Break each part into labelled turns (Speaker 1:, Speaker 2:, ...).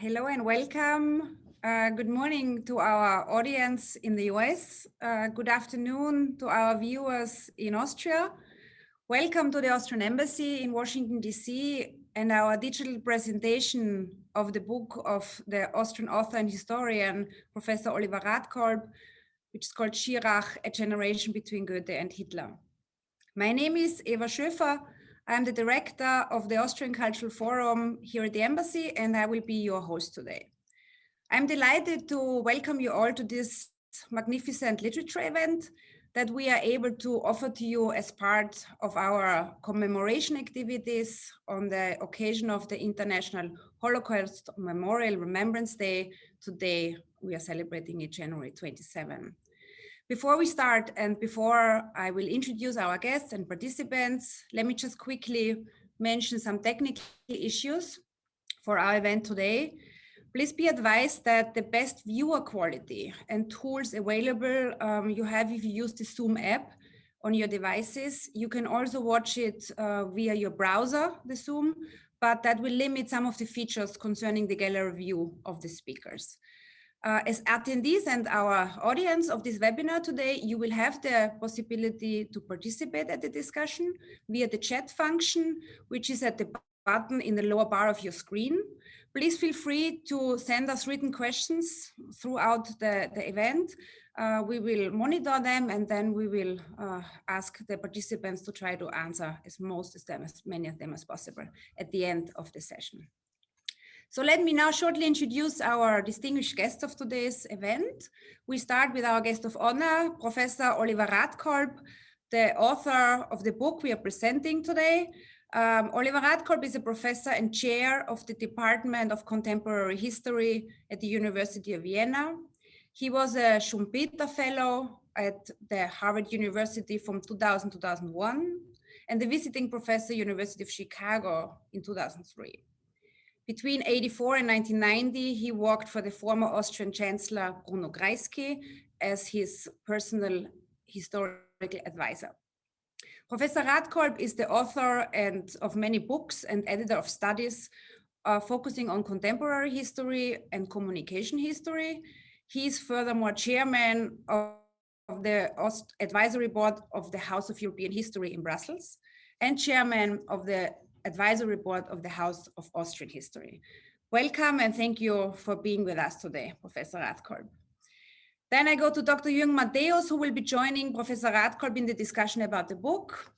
Speaker 1: Hello and welcome. Good morning to our audience in the US. Good afternoon to our viewers in Austria. Welcome to the Austrian Embassy in Washington, DC, and our digital presentation of the book of the Austrian author and historian, Professor Oliver Radkorp, which is called Schirach, A Generation Between Goethe and Hitler. My name is Eva Schöfer. I'm the director of the Austrian Cultural Forum here at the Embassy, and I will be your host today. I'm delighted to welcome you all to this magnificent literature event that we are able to offer to you as part of our commemoration activities on the occasion of the International Holocaust Memorial Remembrance Day. Today, we are celebrating it January 27. Before we start and before I will introduce our guests and participants, let me just quickly mention some technical issues for our event today. Please be advised that the best viewer quality and tools available you have if you use the Zoom app on your devices. You can also watch it via your browser, the Zoom, but that will limit some of the features concerning the gallery view of the speakers. As attendees and our audience of this webinar today, you will have the possibility to participate at the discussion via the chat function, which is at the button in the lower bar of your screen. Please feel free to send us written questions throughout the event. We will monitor them and then we will ask the participants to try to answer as many of them as possible at the end of the session. So let me now shortly introduce our distinguished guests of today's event. We start with our guest of honor, Professor Oliver Radkorp, the author of the book we are presenting today. Oliver Radkorp is a professor and chair of the Department of Contemporary History at the University of Vienna. He was a Schumpeter Fellow at the Harvard University from 2000 to 2001, and the visiting professor, University of Chicago in 2003. Between 1984 and 1990, he worked for the former Austrian Chancellor Bruno Kreisky as his personal historical advisor. Professor Radkorp is the author of many books and editor of studies focusing on contemporary history and communication history. He is furthermore chairman of the advisory board of the House of European History in Brussels and chairman of the advisory board of the House of Austrian History. Welcome and thank you for being with us today, Professor Radkorp. Then I go to Dr. Jürgen Matthäus, who will be joining Professor Radkorp in the discussion about the book.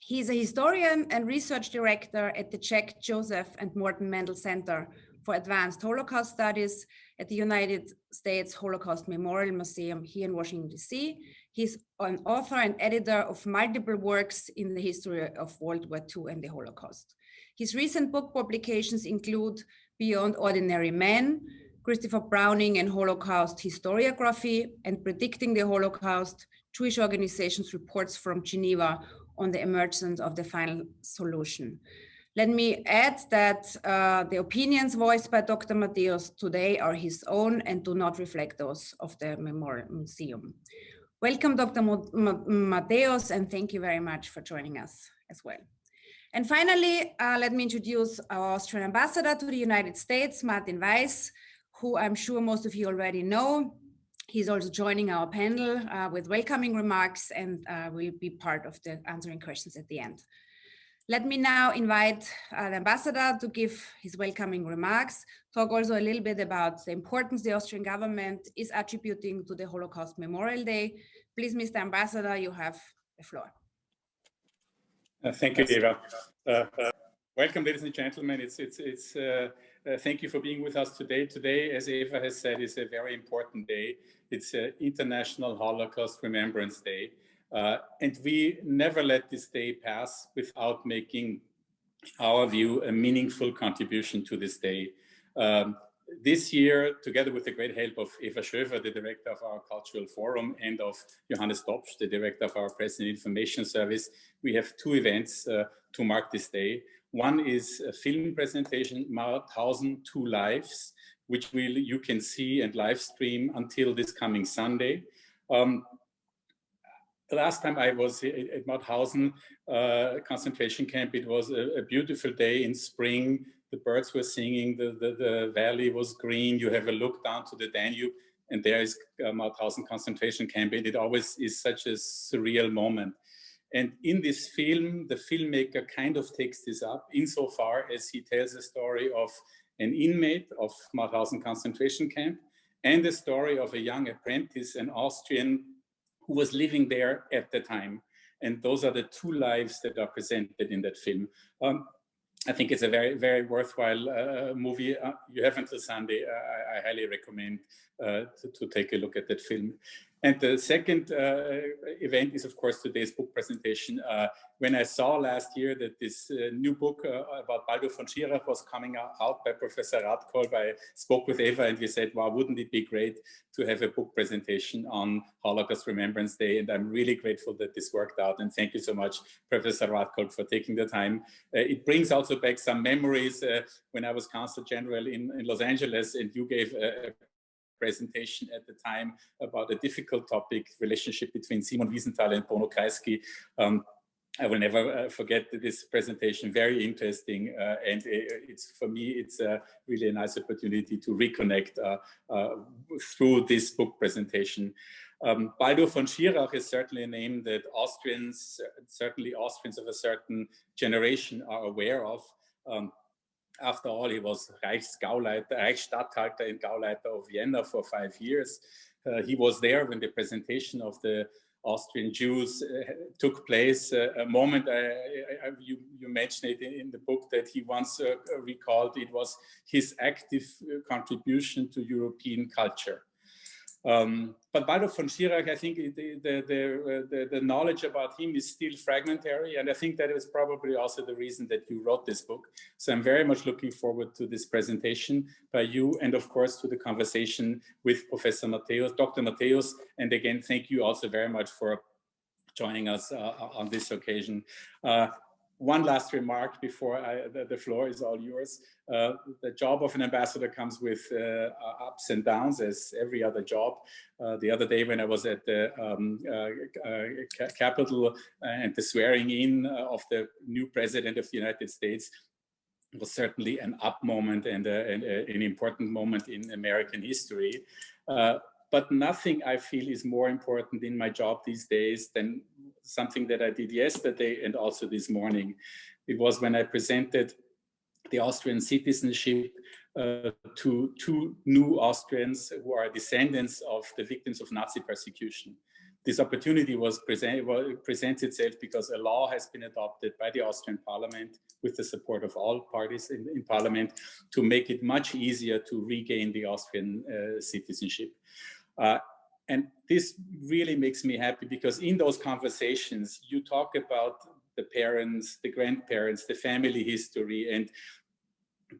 Speaker 1: He's a historian and research director at the Czech Joseph and Morton Mendel Center for Advanced Holocaust Studies at the United States Holocaust Memorial Museum here in Washington, DC. He's an author and editor of multiple works in the history of World War II and the Holocaust. His recent book publications include Beyond Ordinary Men, Christopher Browning and Holocaust Historiography, and Predicting the Holocaust, Jewish Organizations Reports from Geneva on the Emergence of the Final Solution. Let me add that the opinions voiced by Dr. Matthäus today are his own and do not reflect those of the Memorial Museum. Welcome, Dr. Matthäus, and thank you very much for joining us as well. And finally, let me introduce our Austrian Ambassador to the United States, Martin Weiss, who I'm sure most of you already know. He's also joining our panel with welcoming remarks and will be part of the answering questions at the end. Let me now invite the ambassador to give his welcoming remarks, talk also a little bit about the importance the Austrian government is attributing to the Holocaust Memorial Day. Please, Mr. Ambassador, you have the floor.
Speaker 2: Thank you, Eva. Welcome, ladies and gentlemen. Thank you for being with us today. Today, as Eva has said, is a very important day. It's International Holocaust Remembrance Day. And we never let this day pass without making our view a meaningful contribution to this day. This year, together with the great help of Eva Schöfer, the director of our Cultural Forum, and of Johannes Dopsch, the director of our Press and Information Service, we have two events to mark this day. One is a film presentation, Mauthausen, Two Lives, which you can see and live stream until this coming Sunday. The last time I was at Mauthausen concentration camp, it was a beautiful day in spring. The birds were singing, the valley was green. You have a look down to the Danube, and there is Mauthausen concentration camp. And it always is such a surreal moment. And in this film, the filmmaker kind of takes this up insofar as he tells a story of an inmate of Mauthausen concentration camp and the story of a young apprentice, an Austrian who was living there at the time. And those are the two lives that are presented in that film. I think it's a very, very worthwhile movie. You have until Sunday. I highly recommend to take a look at that film. And the second event is, of course, today's book presentation. When I saw last year that this new book about Baldur von Schirach was coming out by Professor Radkorb, I spoke with Eva and we said, wow, wouldn't it be great to have a book presentation on Holocaust Remembrance Day? And I'm really grateful that this worked out. And thank you so much, Professor Rathkolb, for taking the time. It brings also back some memories when I was Consul General in Los Angeles and you gave a presentation at the time about a difficult topic, relationship between Simon Wiesenthal and Bruno Kreisky. I will never forget this presentation, very interesting. And it's for me, it's really a nice opportunity to reconnect through this book presentation. Baldur von Schirach is certainly a name that Austrians, certainly Austrians of a certain generation are aware of. After all, he was Reichsstatthalter in Gauleiter of Vienna for 5 years. He was there when the presentation of the Austrian Jews took place. A moment you mentioned it in the book that he once recalled, it was his active contribution to European culture. But Baldur von Schirach, I think the knowledge about him is still fragmentary, and I think that is probably also the reason that you wrote this book. So I'm very much looking forward to this presentation by you, and of course to the conversation with Professor Matthäus, Dr. Matthäus. And again, thank you also very much for joining us on this occasion. One last remark before the floor is all yours. The job of an ambassador comes with ups and downs, as every other job. The other day when I was at the Capitol and the swearing in of the new president of the United States, it was certainly an up moment and an important moment in American history. But nothing I feel is more important in my job these days than something that I did yesterday and also this morning. It was when I presented the Austrian citizenship to 2 new Austrians who are descendants of the victims of Nazi persecution. This opportunity presents itself because a law has been adopted by the Austrian parliament with the support of all parties in parliament to make it much easier to regain the Austrian citizenship. And this really makes me happy because in those conversations, you talk about the parents, the grandparents, the family history, and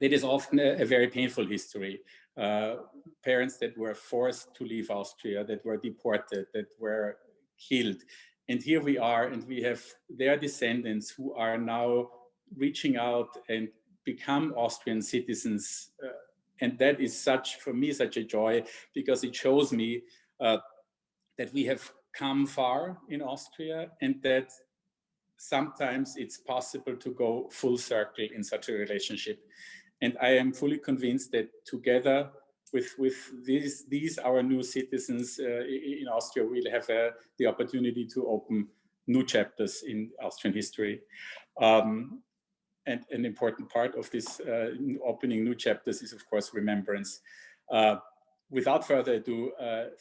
Speaker 2: it is often a very painful history. Parents that were forced to leave Austria, that were deported, that were killed. And here we are, and we have their descendants who are now reaching out and become Austrian citizens. And that is for me, such a joy, because it shows me that we have come far in Austria and that sometimes it's possible to go full circle in such a relationship. And I am fully convinced that together with these our new citizens in Austria, we'll have the opportunity to open new chapters in Austrian history. And an important part of this opening new chapters is, of course, remembrance. Without further ado,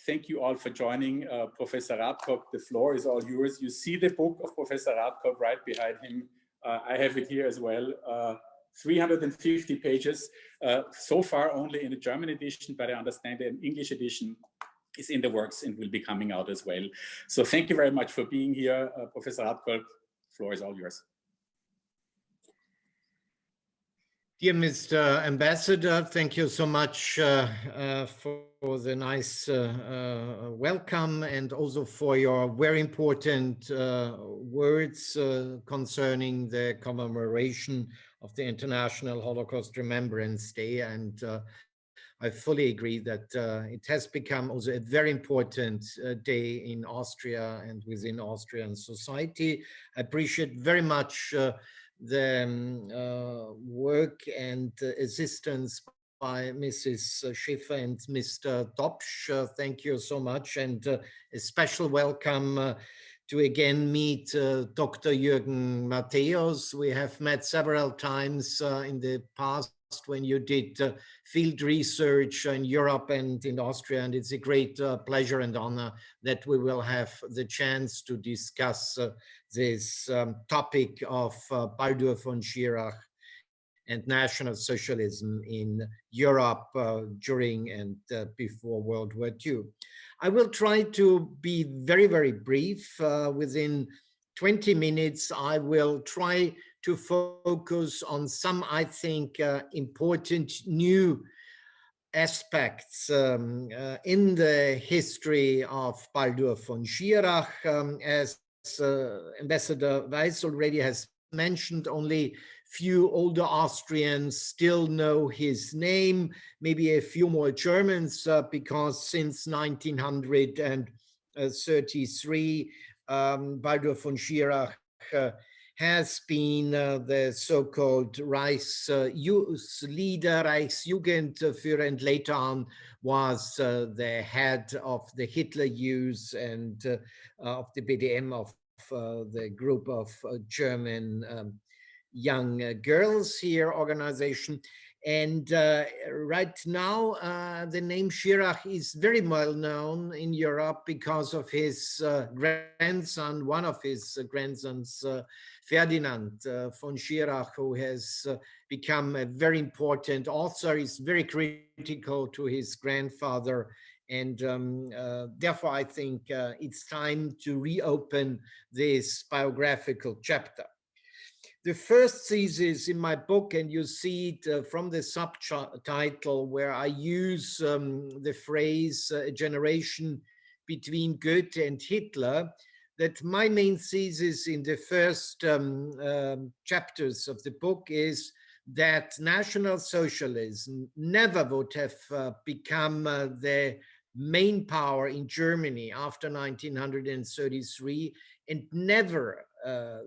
Speaker 2: thank you all for joining. Professor Radkorp, the floor is all yours. You see the book of Professor Radkorp right behind him. I have it here as well. 350 pages, so far only in the German edition, but I understand an English edition is in the works and will be coming out as well. So thank you very much for being here, Professor Radkorp. The floor is all yours.
Speaker 3: Dear Mr. Ambassador, thank you so much for the nice welcome and also for your very important words concerning the commemoration of the International Holocaust Remembrance Day. And I fully agree that it has become also a very important day in Austria and within Austrian society. I appreciate very much the work and assistance by Mrs. Schiffer and Mr. Topsch. Thank you so much, and a special welcome to again meet Dr. Jürgen Matthäus. We have met several times in the past when you did field research in Europe and in Austria, and it's a great pleasure and honor that we will have the chance to discuss this topic of Baldur von Schirach and National Socialism in Europe during and before World War II. I will try to be very, very brief. Within 20 minutes, I will try to focus on some, I think, important new aspects in the history of Baldur von Schirach. As Ambassador Weiss already has mentioned, only few older Austrians still know his name, maybe a few more Germans, because since 1933, Baldur von Schirach has been the so-called Reichs leader, Reichsjugendführer, and later on was the head of the Hitler Youth and of the BDM, of the group of German young girls here organization. And right now, the name Schirach is very well known in Europe because of his grandson, one of his grandsons, Ferdinand von Schirach, who has become a very important author. He's very critical to his grandfather. And therefore, I think it's time to reopen this biographical chapter. The first thesis in my book, and you see it from the subtitle where I use the phrase a generation between Goethe and Hitler, that my main thesis in the first chapters of the book is that National Socialism never would have become the main power in Germany after 1933, and never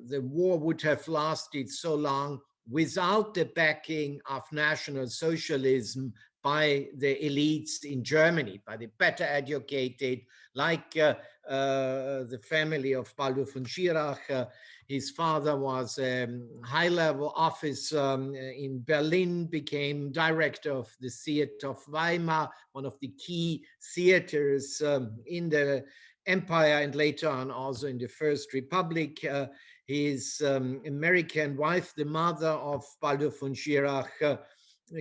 Speaker 3: the war would have lasted so long without the backing of National Socialism by the elites in Germany, by the better educated, like the family of Baldur von Schirach. His father was a high-level officer in Berlin, became director of the theater of Weimar, one of the key theaters in the empire, and later on also in the First Republic. His American wife, the mother of Baldur von Schirach,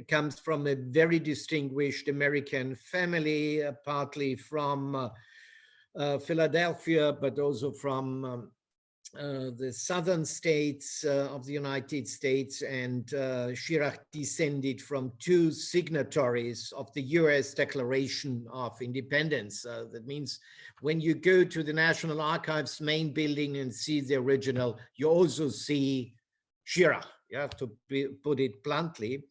Speaker 3: comes from a very distinguished American family, partly from Philadelphia, but also from the southern states of the United States. And Schirach descended from two signatories of the US Declaration of Independence. That means when you go to the National Archives main building and see the original, you also see Schirach, yeah, to put it bluntly.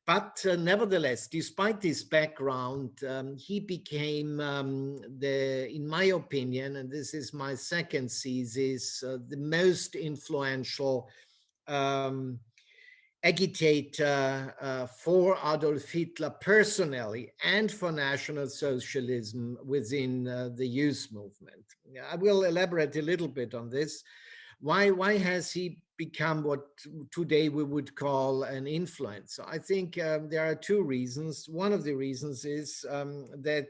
Speaker 3: But nevertheless, despite this background, he became in my opinion, and this is my second thesis, the most influential agitator for Adolf Hitler personally and for National Socialism within the youth movement. I will elaborate a little bit on this. Why has he become what today we would call an influencer? I think there are two reasons. One of the reasons is that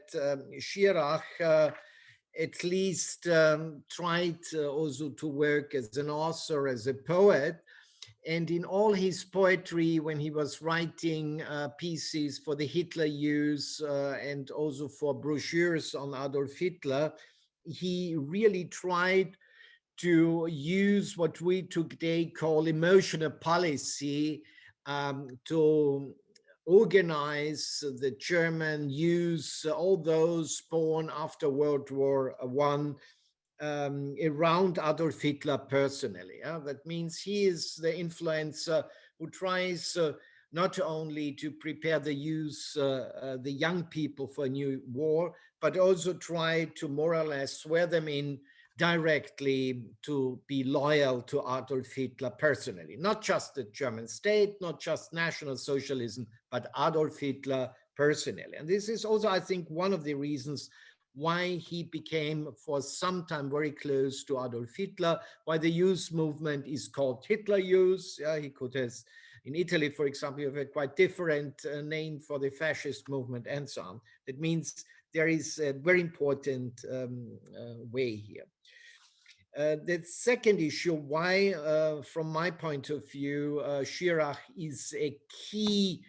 Speaker 3: Schirach at least tried also to work as an author, as a poet. And in all his poetry, when he was writing pieces for the Hitler Youth and also for brochures on Adolf Hitler, he really tried to use what we today call emotional policy to organize the German youth, all those born after World War I, around Adolf Hitler personally. That means he is the influencer who tries not only to prepare the youth, the young people for a new war, but also try to more or less swear them in directly to be loyal to Adolf Hitler personally, not just the German state, not just National Socialism, but Adolf Hitler personally. And this is also, I think, one of the reasons why he became for some time very close to Adolf Hitler, why the youth movement is called Hitler Youth. Yeah, he could have, in Italy, for example, you have a quite different name for the fascist movement and so on. That means there is a very important way here. The second issue, why, from my point of view, Schirach is a key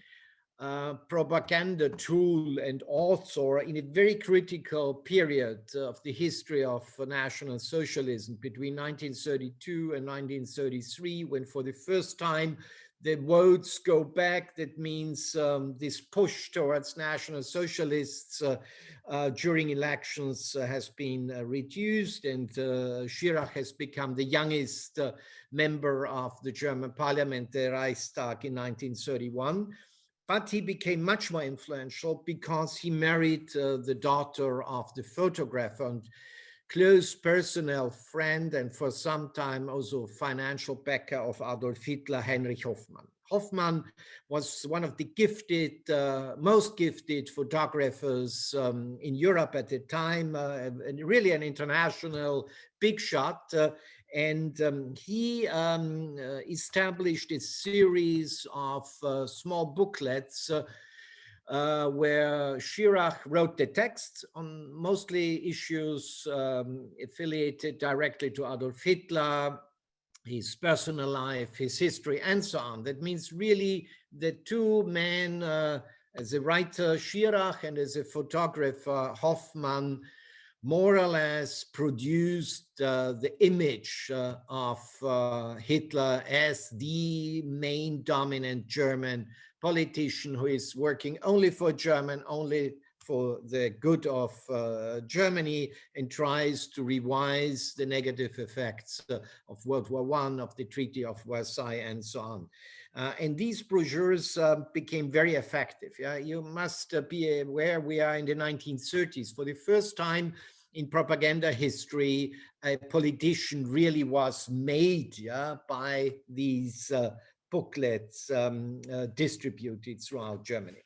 Speaker 3: propaganda tool and author in a very critical period of the history of National Socialism between 1932 and 1933, when for the first time the votes go back. That means this push towards National Socialists during elections has been reduced, and Schirach has become the youngest member of the German parliament, the Reichstag, in 1931. But he became much more influential because he married the daughter of the photographer and close personal friend, and for some time also financial backer of Adolf Hitler, Heinrich Hoffman. Hoffman was one of the gifted, most gifted photographers in Europe at the time, and really an international big shot. And he established a series of small booklets where Schirach wrote the text on mostly issues affiliated directly to Adolf Hitler, his personal life, his history, and so on. That means really the two men, as a writer, Schirach, and as a photographer, Hoffman, more or less produced the image of Hitler as the main dominant German politician who is working only for German, only for the good of Germany, and tries to revise the negative effects of World War I, of the Treaty of Versailles, and so on. And these brochures became very effective. Yeah? You must be aware we are in the 1930s. For the first time in propaganda history, a politician really was made by these booklets distributed throughout Germany.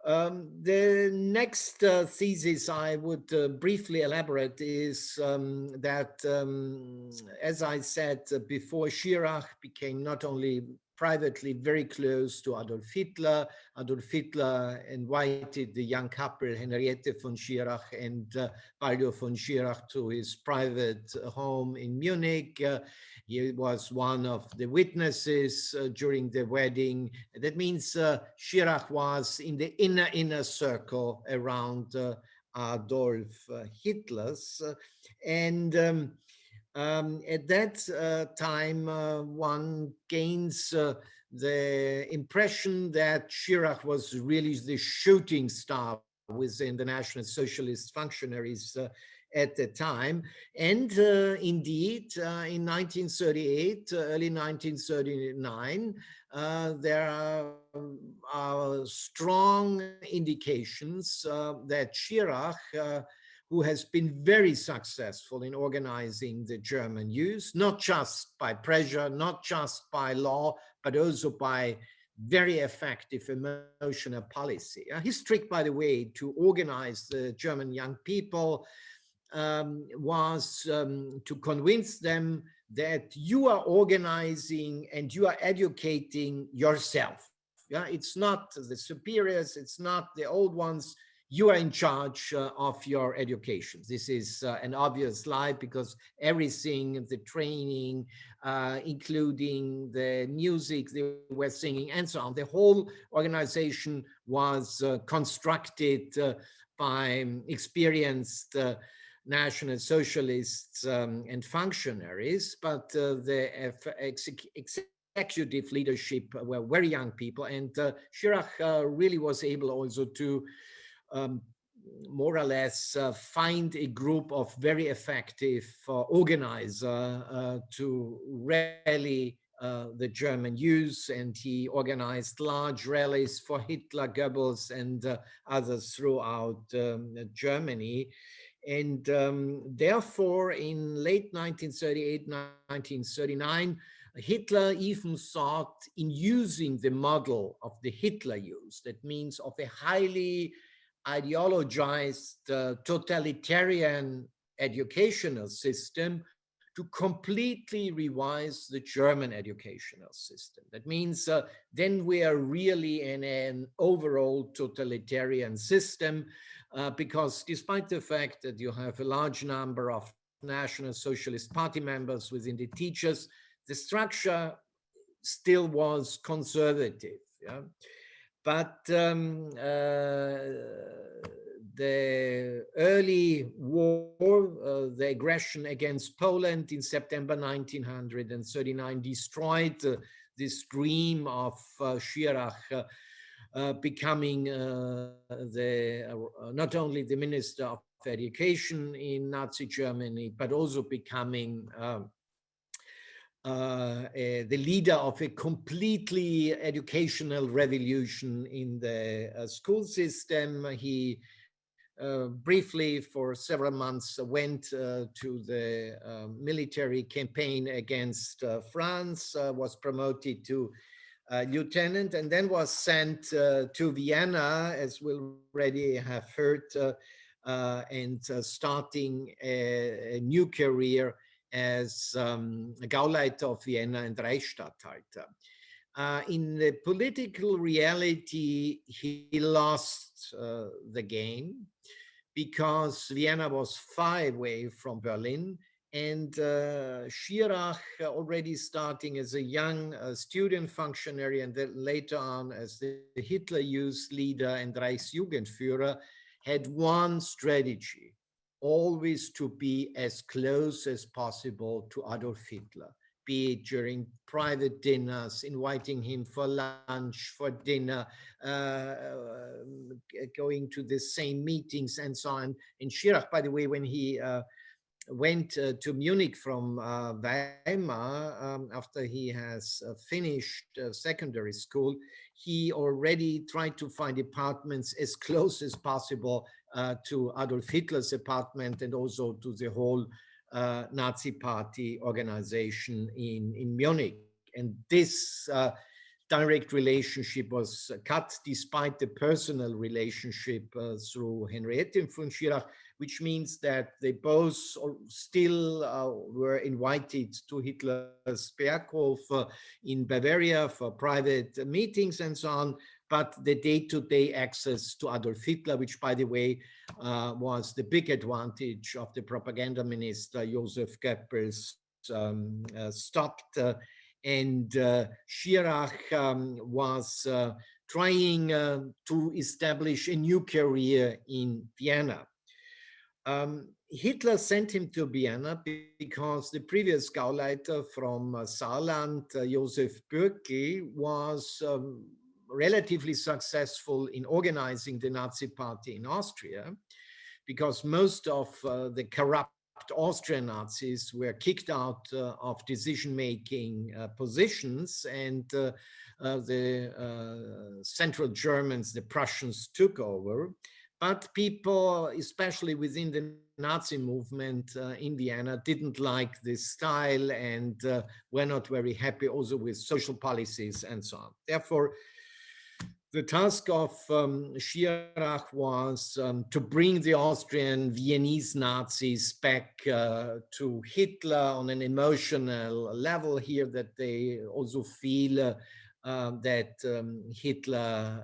Speaker 3: The next thesis I would briefly elaborate is that, as I said before, Schirach became not only privately very close to Adolf Hitler. Adolf Hitler invited the young couple, Henriette von Schirach and Baldur von Schirach, to his private home in Munich. He was one of the witnesses during the wedding. That means Schirach was in the inner circle around Adolf Hitler's. At that time, one gains the impression that Schirach was really the shooting star within the National Socialist functionaries at the time. And indeed, in 1938, early 1939, there are strong indications that Schirach, who has been very successful in organizing the German youth, not just by pressure, not just by law, but also by very effective emotional policy. His trick, by the way, to organize the German young people was to convince them that you are organizing and you are educating yourself. Yeah, it's not the superiors, it's not the old ones. You are in charge of your education. This is an obvious lie, because everything, the training, including the music they were singing and so on, the whole organization was constructed by experienced National Socialists and functionaries, but the executive leadership were very young people, and Schirach really was able also to more or less find a group of very effective organizers to really the German youth, and he organized large rallies for Hitler, Goebbels, and others throughout Germany. And therefore, in late 1938, 1939, Hitler even thought in using the model of the Hitler Youth, that means of a highly ideologized totalitarian educational system, to completely revise the German educational system. That means then we are really in an overall totalitarian system, because despite the fact that you have a large number of National Socialist Party members within the teachers, the structure still was conservative. Yeah? But the early war, the aggression against Poland in September 1939 destroyed this dream of Schirach becoming not only the Minister of Education in Nazi Germany, but also becoming the leader of a completely educational revolution in the school system. He briefly, for several months, went to the military campaign against France, was promoted to lieutenant, and then was sent to Vienna, as we already have heard, and starting a new career as Gauleiter of Vienna and Reichsstatthalter. In the political reality, he lost the game because Vienna was far away from Berlin, and Schirach, already starting as a young student functionary and then later on as the Hitler Youth leader and Reichsjugendführer, had one strategy: always to be as close as possible to Adolf Hitler, be it during private dinners, inviting him for lunch, for dinner, going to the same meetings and so on. And Schirach, by the way, when he went to Munich from Weimar, after he has finished secondary school, he already tried to find apartments as close as possible to Adolf Hitler's apartment and also to the whole Nazi Party organization in Munich. And this direct relationship was cut despite the personal relationship through Henriette von Schirach, which means that they both still were invited to Hitler's Berghof in Bavaria for private meetings and so on. But the day-to-day access to Adolf Hitler, which, by the way, was the big advantage of the propaganda minister Joseph Goebbels, stopped. And Schirach was trying to establish a new career in Vienna. Hitler sent him to Vienna because the previous Gauleiter from Saarland, Josef Bürki, was relatively successful in organizing the Nazi Party in Austria, because most of the corrupt Austrian Nazis were kicked out of decision-making positions, and the Central Germans, the Prussians, took over. But people, especially within the Nazi movement in Vienna, didn't like this style and were not very happy also with social policies and so on. Therefore, the task of Schirach was to bring the Austrian Viennese Nazis back to Hitler on an emotional level here, that they also feel that Hitler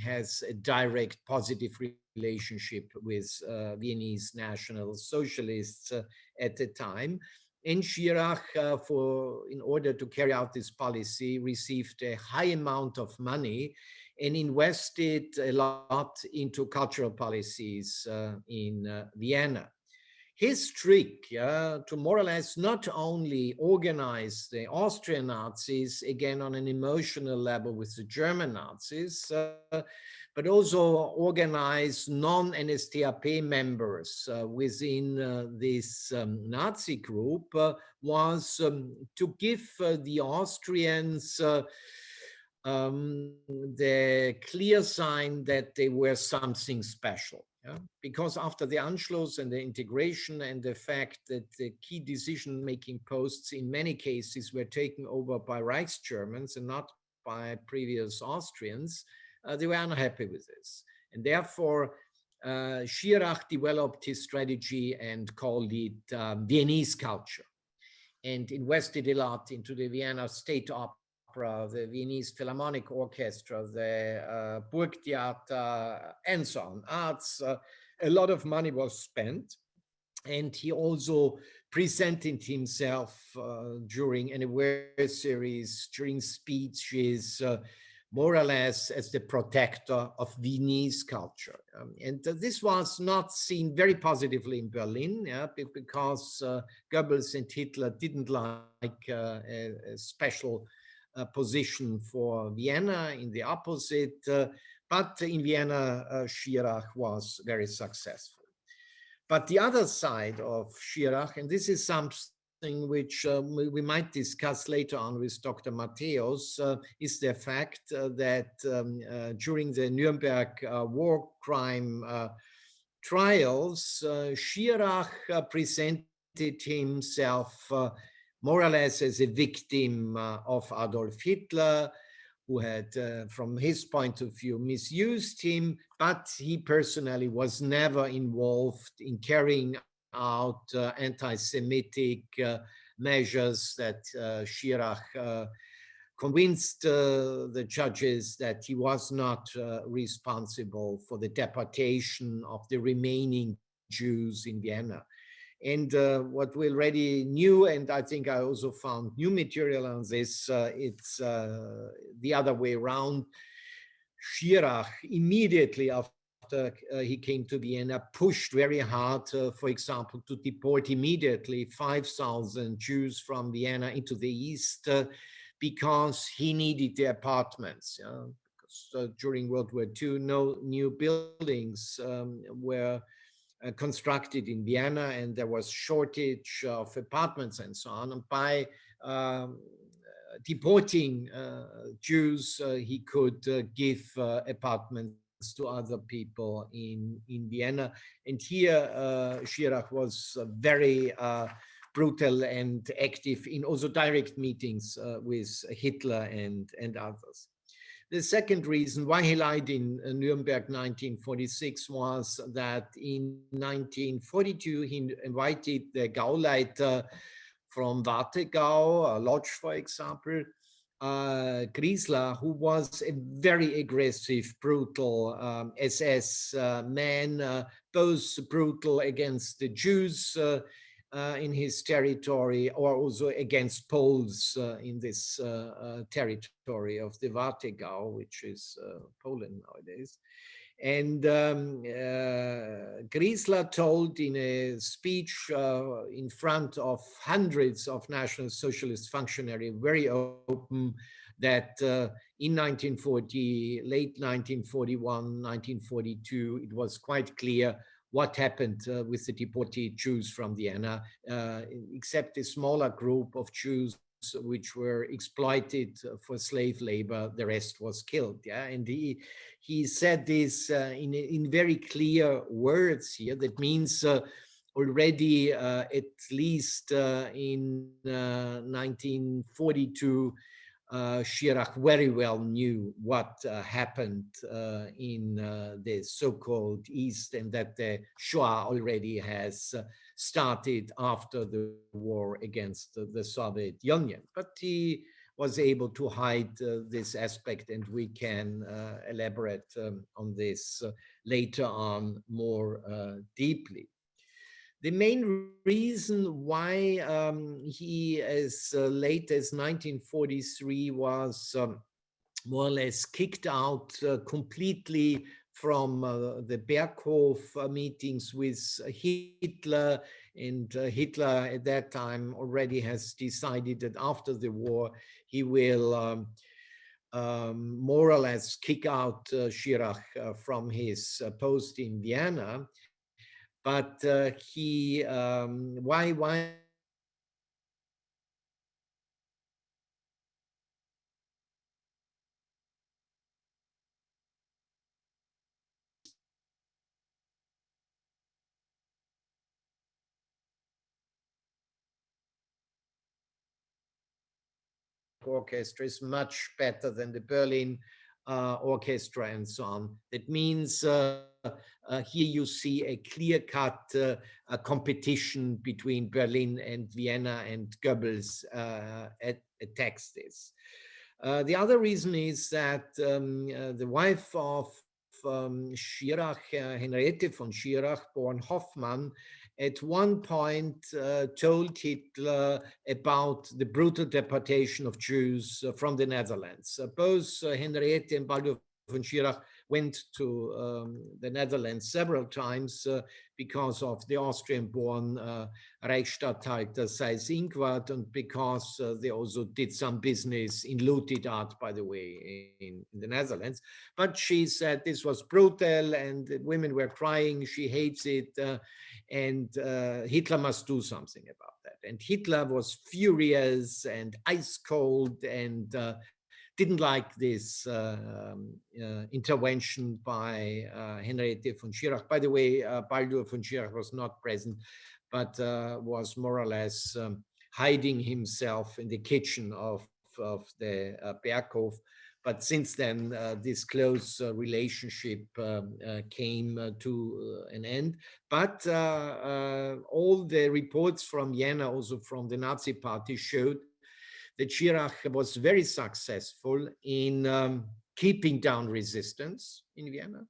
Speaker 3: has a direct positive relationship with Viennese National Socialists at the time. And Schirach, in order to carry out this policy, received a high amount of money and invested a lot into cultural policies in Vienna. His trick, to more or less not only organize the Austrian Nazis again on an emotional level with the German Nazis, but but also organize non-NSDAP members within this Nazi group, was to give the Austrians the clear sign that they were something special. Yeah? Because after the Anschluss and the integration and the fact that the key decision-making posts in many cases were taken over by Reichs-Germans and not by previous Austrians, they were unhappy with this. And therefore, Schirach developed his strategy and called it Viennese culture, and invested a lot into the Vienna State Opera, the Viennese Philharmonic Orchestra, the Burgtheater, and so on. Arts, a lot of money was spent. And he also presented himself during anniversaries, during speeches, more or less as the protector of Viennese culture. And this was not seen very positively in Berlin, yeah, because Goebbels and Hitler didn't like a special position for Vienna, in the opposite. But in Vienna, Schirach was very successful. But the other side of Schirach, and this is something which we might discuss later on with Dr. Matthäus, is the fact that during the Nuremberg war crime trials, Schirach presented himself more or less as a victim of Adolf Hitler, who had, from his point of view, misused him, but he personally was never involved in carrying out anti-Semitic measures that Schirach convinced the judges that he was not responsible for the deportation of the remaining Jews in Vienna. And what we already knew, and I think I also found new material on this, it's the other way around. Schirach, immediately after he came to Vienna, pushed very hard, for example, to deport immediately 5,000 Jews from Vienna into the east, because he needed the apartments. Because during World War II, no new buildings were constructed in Vienna, and there was shortage of apartments and so on. And by deporting Jews, he could give apartments to other people in Vienna. And here Schirach was very brutal and active in also direct meetings with Hitler and others. The second reason why he lied in Nuremberg 1946 was that in 1942 he invited the Gauleiter from Warthegau, Lodz, for example, Griesler, who was a very aggressive, brutal SS man, both brutal against the Jews in his territory, or also against Poles in this territory of the Warthegau, which is Poland nowadays. And Griesler told in a speech in front of hundreds of National Socialist functionaries, very open, that in 1940, late 1941, 1942, it was quite clear what happened with the deported Jews from Vienna, except a smaller group of Jews which were exploited for slave labor. The rest was killed. Yeah, and he said this in very clear words here. That means already at least in 1942, Schirach very well knew what happened in the so-called East, and that the Shoah already has started after the war against the Soviet Union. But he was able to hide this aspect, and we can elaborate on this later on more deeply. The main reason why he, as late as 1943, was more or less kicked out completely from the Berghof meetings with Hitler, and Hitler at that time already has decided that after the war he will more or less kick out Schirach from his post in Vienna. But why orchestra is much better than the Berlin orchestra and so on. That means here you see a clear-cut competition between Berlin and Vienna, and Goebbels attacks this. The other reason is that the wife of Schirach, Henriette von Schirach, born Hoffman, at one point told Hitler about the brutal deportation of Jews from the Netherlands. Both Henriette and Baldur von Schirach went to the Netherlands several times because of the Austrian-born Reichsstatthalter Seyss-Inquart, and because they also did some business in looted art, by the way, in the Netherlands. But she said this was brutal and the women were crying, she hates it, and Hitler must do something about that. And Hitler was furious and ice cold and didn't like this intervention by Henriette von Schirach. By the way, Baldur von Schirach was not present, but was more or less hiding himself in the kitchen of the Berghof. But since then, this close relationship came to an end. But all the reports from Vienna, also from the Nazi party, showed that Schirach was very successful in keeping down resistance in Vienna,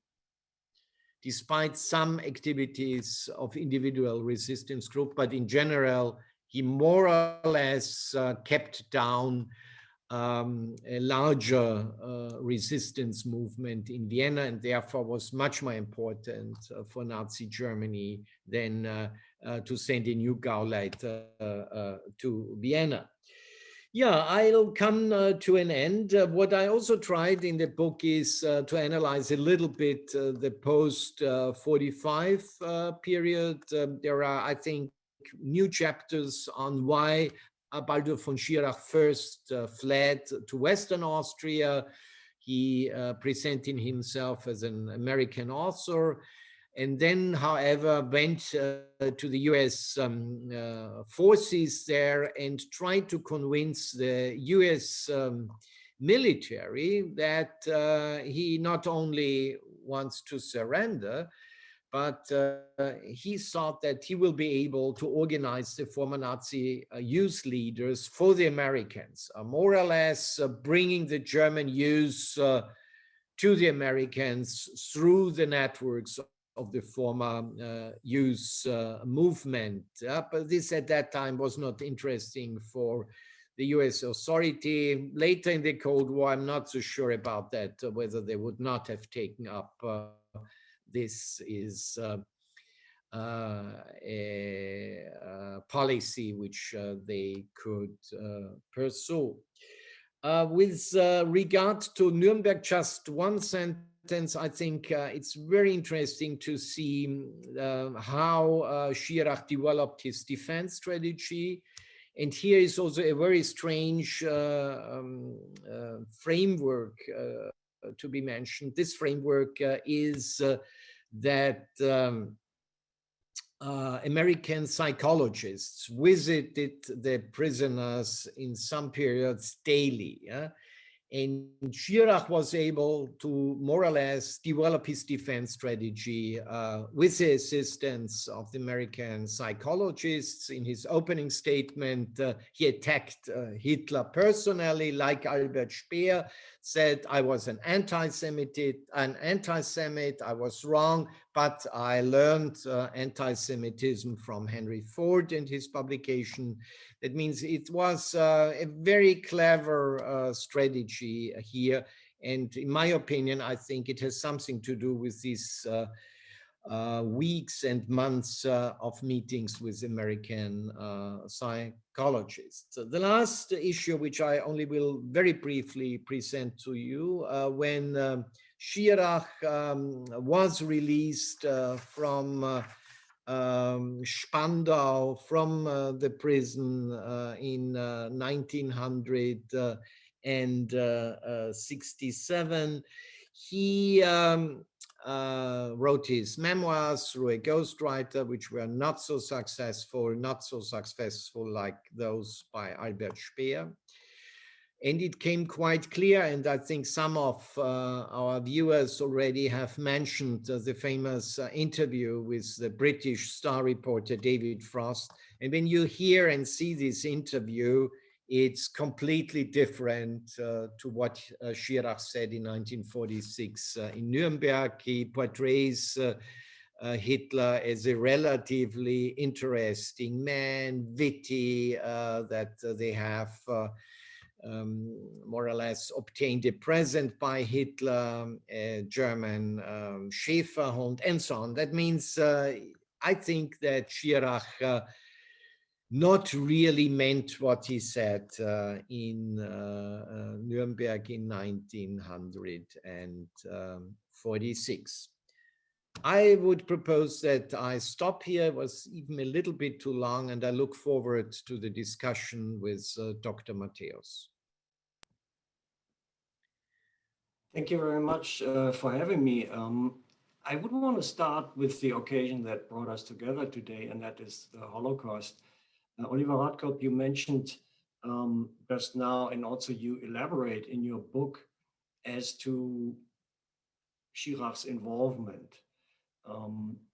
Speaker 3: despite some activities of individual resistance group, but in general, he more or less kept down a larger resistance movement in Vienna, and therefore was much more important for Nazi Germany than to send a new Gauleiter to Vienna. Yeah, I'll come to an end. What I also tried in the book is to analyze a little bit the post-45 period. There are, I think, new chapters on why Baldur von Schirach first fled to Western Austria. He presented himself as an American author, and then, however, went to the US forces there and tried to convince the US military that he not only wants to surrender, but he thought that he will be able to organize the former Nazi youth leaders for the Americans, more or less bringing the German youth to the Americans through the networks of the former youth movement. But this at that time was not interesting for the US authority. Later in the Cold War, I'm not so sure about that, whether they would not have taken up this is a policy which they could pursue. With regard to Nuremberg, just one sentence. I think it's very interesting to see how Schirach developed his defense strategy. And here is also a very strange framework to be mentioned. This framework is that American psychologists visited the prisoners in some periods daily. And Schirach was able to more or less develop his defense strategy with the assistance of the American psychologists. In his opening statement, he attacked Hitler personally, like Albert Speer said, I was an anti-Semite, I was wrong, but I learned anti-Semitism from Henry Ford and his publication. That means it was a very clever strategy here. And in my opinion, I think it has something to do with this weeks and months of meetings with American psychologists. So the last issue, which I only will very briefly present to you, when Schirach was released from Spandau, from the prison in 1967, he wrote his memoirs through a ghostwriter, which were not so successful like those by Albert Speer. And it came quite clear, and I think some of our viewers already have mentioned the famous interview with the British star reporter David Frost. And when you hear and see this interview, it's completely different to what Schirach said in 1946 in Nuremberg. He portrays Hitler as a relatively interesting man, witty, that they have more or less obtained a present by Hitler, a German Schäferhund, and so on. That means I think that Schirach not really meant what he said in Nuremberg in 1946. I would propose that I stop here. It was even a little bit too long, and I look forward to the discussion with Dr. Matthäus.
Speaker 4: Thank you very much for having me. I would want to start with the occasion that brought us together today, and that is the Holocaust. Oliver Radkorp, you mentioned just now, and also you elaborate in your book as to Schirach's involvement.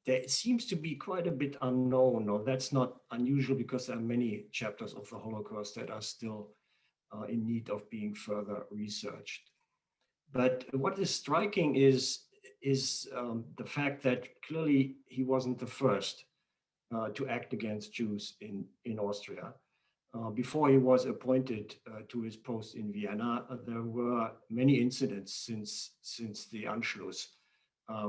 Speaker 4: There seems to be quite a bit unknown, or that's not unusual because there are many chapters of the Holocaust that are still in need of being further researched. But what is striking is the fact that clearly he wasn't the first to act against Jews in Austria. Before he was appointed to his post in Vienna, there were many incidents since the Anschluss,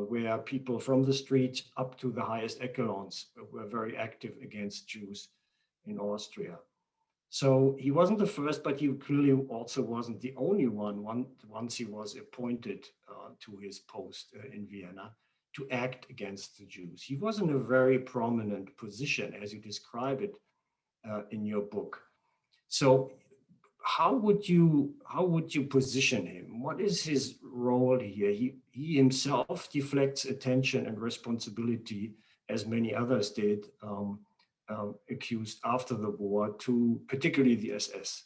Speaker 4: where people from the street up to the highest echelons were very active against Jews in Austria. So he wasn't the first, but he clearly also wasn't the only one once he was appointed to his post in Vienna to act against the Jews. He was in a very prominent position, as you describe it in your book. So how would you position him? What is his role here? He himself deflects attention and responsibility, as many others did, accused after the war, to particularly the SS.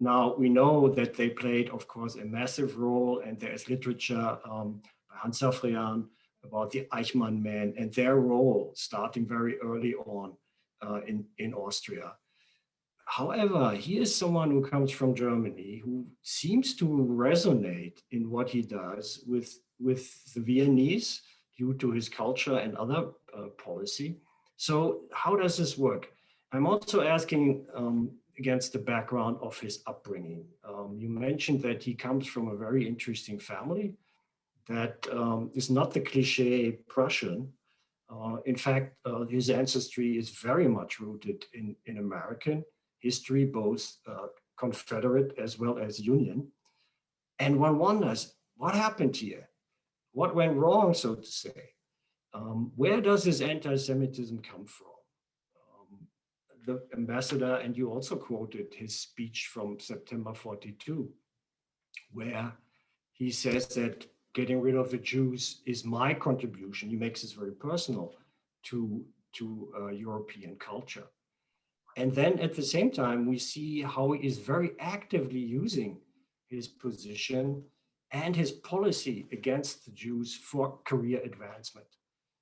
Speaker 4: Now, we know that they played, of course, a massive role, and there is literature by Hans Safrian about the Eichmann men and their role starting very early on in Austria. However, he is someone who comes from Germany, who seems to resonate in what he does with the Viennese due to his culture and other policy. So how does this work? I'm also asking against the background of his upbringing. You mentioned that he comes from a very interesting family that is not the cliche Prussian. In fact, his ancestry is very much rooted in American history, both Confederate as well as Union. And one wonders, what happened here? What went wrong, so to say? Where does this anti-Semitism come from? The ambassador, and you also quoted his speech from September 42, where he says that getting rid of the Jews is my contribution. He makes this very personal to European culture. And then at the same time, we see how he is very actively using his position and his policy against the Jews for career advancement.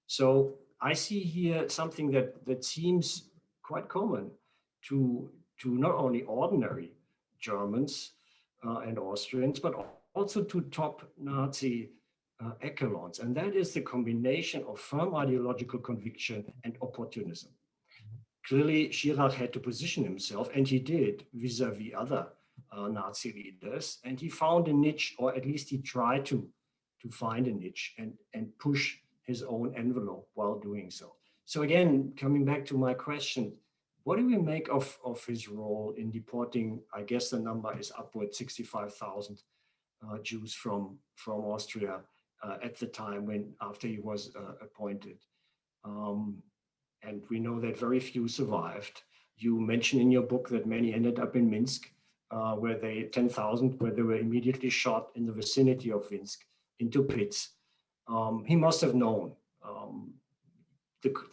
Speaker 4: So I see here something that seems quite common to not only ordinary Germans and Austrians, but also to top Nazi echelons. And that is the combination of firm ideological conviction and opportunism. Clearly, Schirach had to position himself, and he did, vis-a-vis other Nazi leaders, and he found a niche, or at least he tried to find a niche and push his own envelope while doing so. So again, coming back to my question, what do we make of his role in deporting? I guess the number is upward 65,000 Jews from Austria at the time after he was appointed. And we know that very few survived. You mention in your book that many ended up in Minsk, where 10,000 where they were immediately shot in the vicinity of Minsk into pits. He must have known.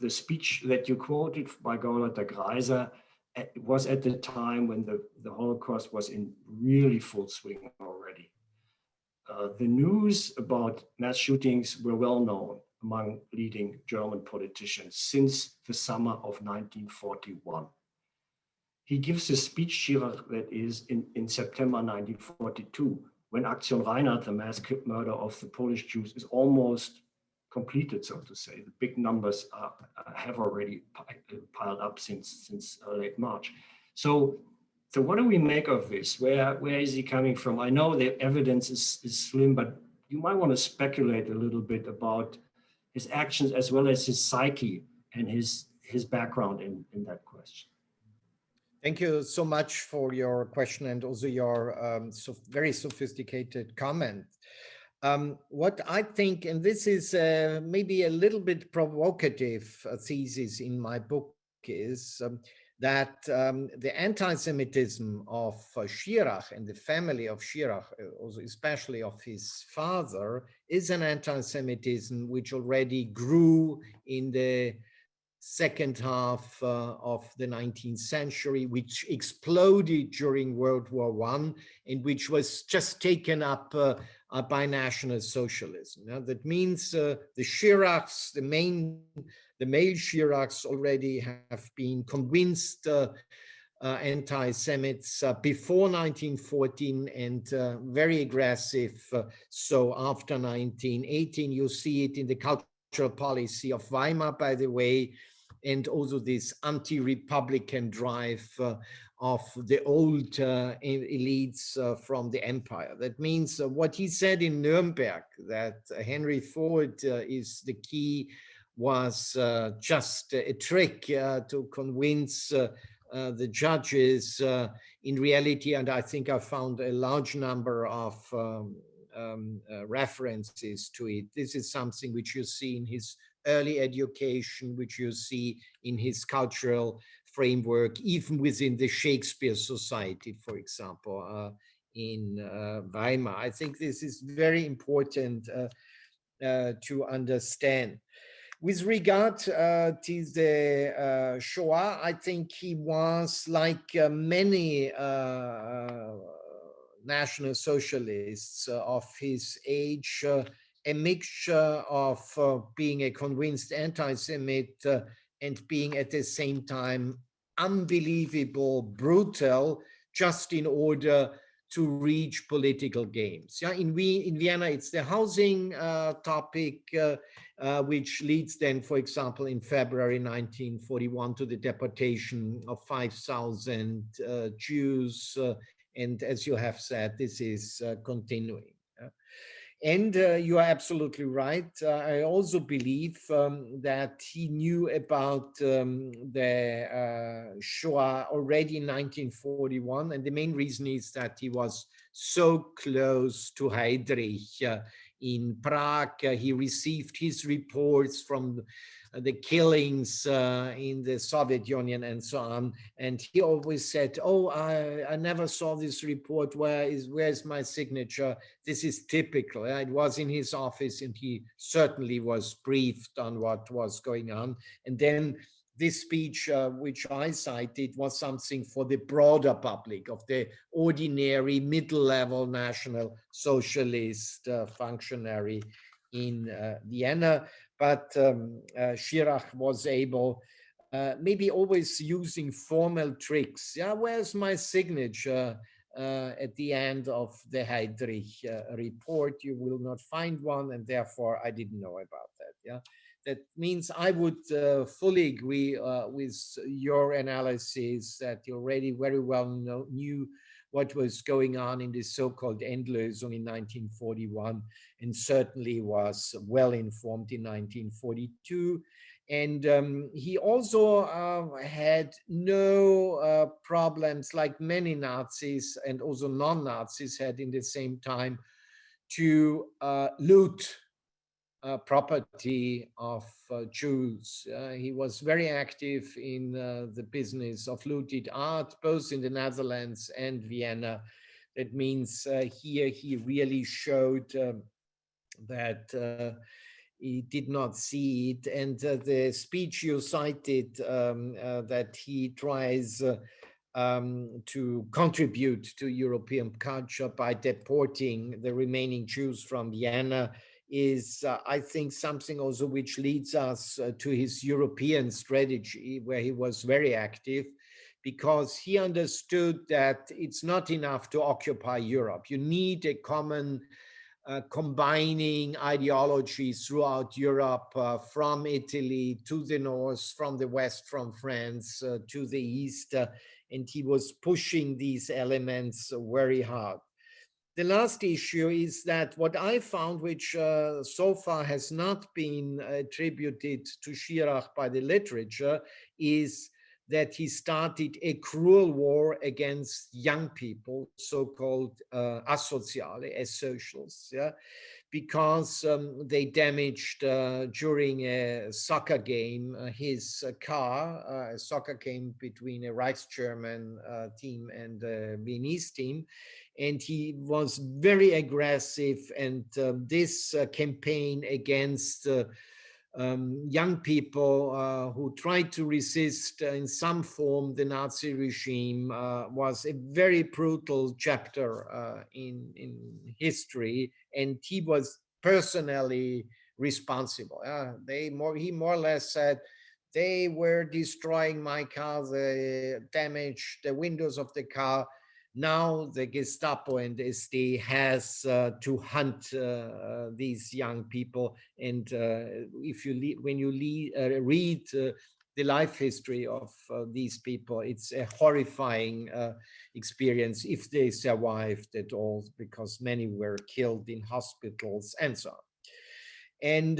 Speaker 4: The speech that you quoted by Gauleiter Greiser was at the time when the Holocaust was in really full swing already. The news about mass shootings were well known among leading German politicians since the summer of 1941. He gives a speech, Schirach, that is in September 1942, when Aktion Reinhardt, the mass murder of the Polish Jews, is almost completed, so to say. The big numbers have already piled up since late March. So what do we make of this? Where is he coming from? I know the evidence is slim, but you might want to speculate a little bit about his actions as well as his psyche and his background in that question.
Speaker 3: Thank you so much for your question and also your very sophisticated comment. What I think, and this is maybe a little bit provocative thesis in my book, is that the anti-Semitism of Schirach and the family of Schirach, also especially of his father, is an anti-Semitism which already grew in the second half of the 19th century, which exploded during World War I, and which was just taken up by National Socialism. Now, that means the Schirachs, the male Schirachs already have been convinced anti-Semites before 1914 and very aggressive. So after 1918, you see it in the cultural policy of Weimar, by the way, and also this anti-Republican drive of the old elites from the empire. That means what he said in Nuremberg, that Henry Ford is the key, was just a trick to convince the judges in reality. And I think I found a large number of references to it. This is something which you see in his early education, which you see in his cultural framework, even within the Shakespeare Society, for example, in Weimar. I think this is very important to understand. With regard to the Shoah, I think he was, like many National Socialists of his age, a mixture of being a convinced anti-Semite and being at the same time unbelievable, brutal, just in order to reach political gains. Yeah, in Vienna, it's the housing topic, which leads then, for example, in February 1941 to the deportation of 5,000 Jews. And as you have said, this is continuing. And you are absolutely right. I also believe that he knew about the Shoah already in 1941. And the main reason is that he was so close to Heydrich in Prague. He received his reports from the killings in the Soviet Union and so on. And he always said, oh, I never saw this report. Where's my signature? This is typical. It was in his office and he certainly was briefed on what was going on. And then this speech, which I cited, was something for the broader public of the ordinary middle-level National Socialist functionary in Vienna. But Schirach was able, maybe always using formal tricks. Yeah, where's my signature at the end of the Heydrich report? You will not find one, and therefore I didn't know about that. Yeah, That means I would fully agree with your analysis that you already very well knew what was going on in this so-called Endlösung in 1941, and certainly was well informed in 1942. And he also had no problems, like many Nazis and also non-Nazis had in the same time, to loot property of Jews. He was very active in the business of looted art, both in the Netherlands and Vienna. That means here he really showed that he did not see it. And the speech you cited, that he tries to contribute to European culture by deporting the remaining Jews from Vienna, is, I think, something also which leads us to his European strategy, where he was very active, because he understood that it's not enough to occupy Europe. You need a common combining ideologies throughout Europe, from Italy to the north, from the west, from France to the east, and he was pushing these elements very hard. The last issue is that what I found, which so far has not been attributed to Schirach by the literature, is that he started a cruel war against young people, so-called asociale, asocials, yeah, because they damaged during a soccer game his car, a soccer game between a Reichs-German team and a Viennese team. And he was very aggressive, and this campaign against young people who tried to resist in some form the Nazi regime was a very brutal chapter in history, and he was personally responsible. He more or less said, they were destroying my car, they damaged the windows of the car. Now the Gestapo and SD has to hunt these young people. And if you when you read the life history of these people, it's a horrifying experience if they survived at all, because many were killed in hospitals and so on. And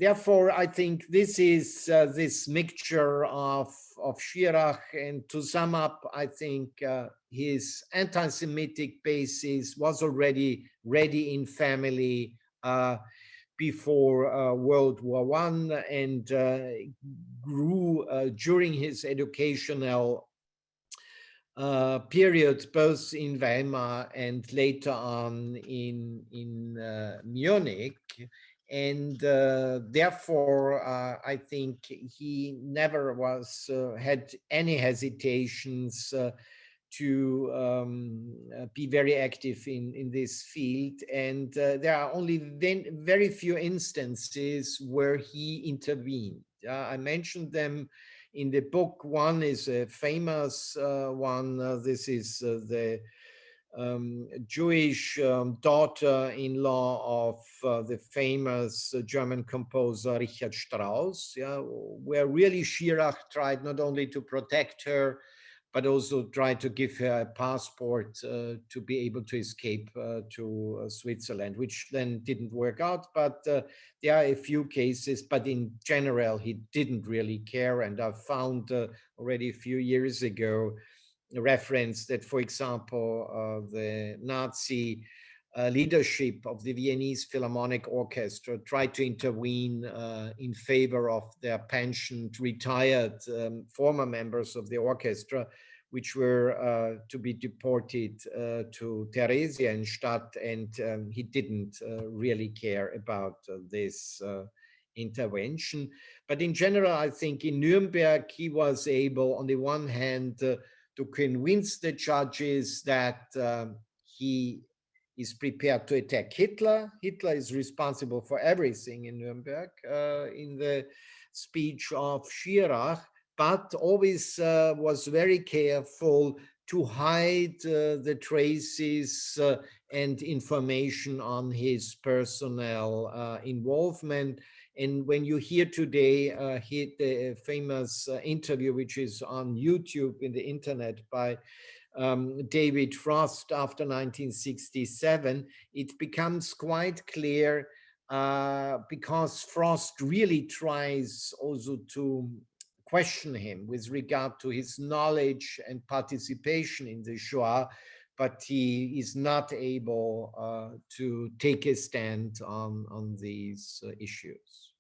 Speaker 3: therefore, I think this is this mixture of Schirach. And to sum up, I think his anti-Semitic basis was already ready in family before World War I, and grew during his educational period, both in Weimar and later on in Munich. And therefore, I think he never was had any hesitations to be very active in this field. And there are only very few instances where he intervened. I mentioned them in the book. One is a famous one. This is the Jewish daughter-in-law of the famous German composer Richard Strauss, yeah, where really Schirach tried not only to protect her, but also tried to give her a passport to be able to escape to Switzerland, which then didn't work out. But there are a few cases, but in general, he didn't really care. And I found already a few years ago a reference that, for example, the Nazi leadership of the Viennese Philharmonic Orchestra tried to intervene in favor of their pensioned, retired former members of the orchestra, which were to be deported to Theresienstadt, and he didn't really care about this intervention. But in general, I think in Nuremberg, he was able, on the one hand, to convince the judges that he is prepared to attack Hitler. Hitler is responsible for everything in Nuremberg, in the speech of Schirach, but always was very careful to hide the traces and information on his personal involvement. And when you hear today the famous interview, which is on YouTube in the internet by David Frost after 1967, it becomes quite clear because Frost really tries also to question him with regard to his knowledge and participation in the Shoah, but he is not able to take a stand on these issues.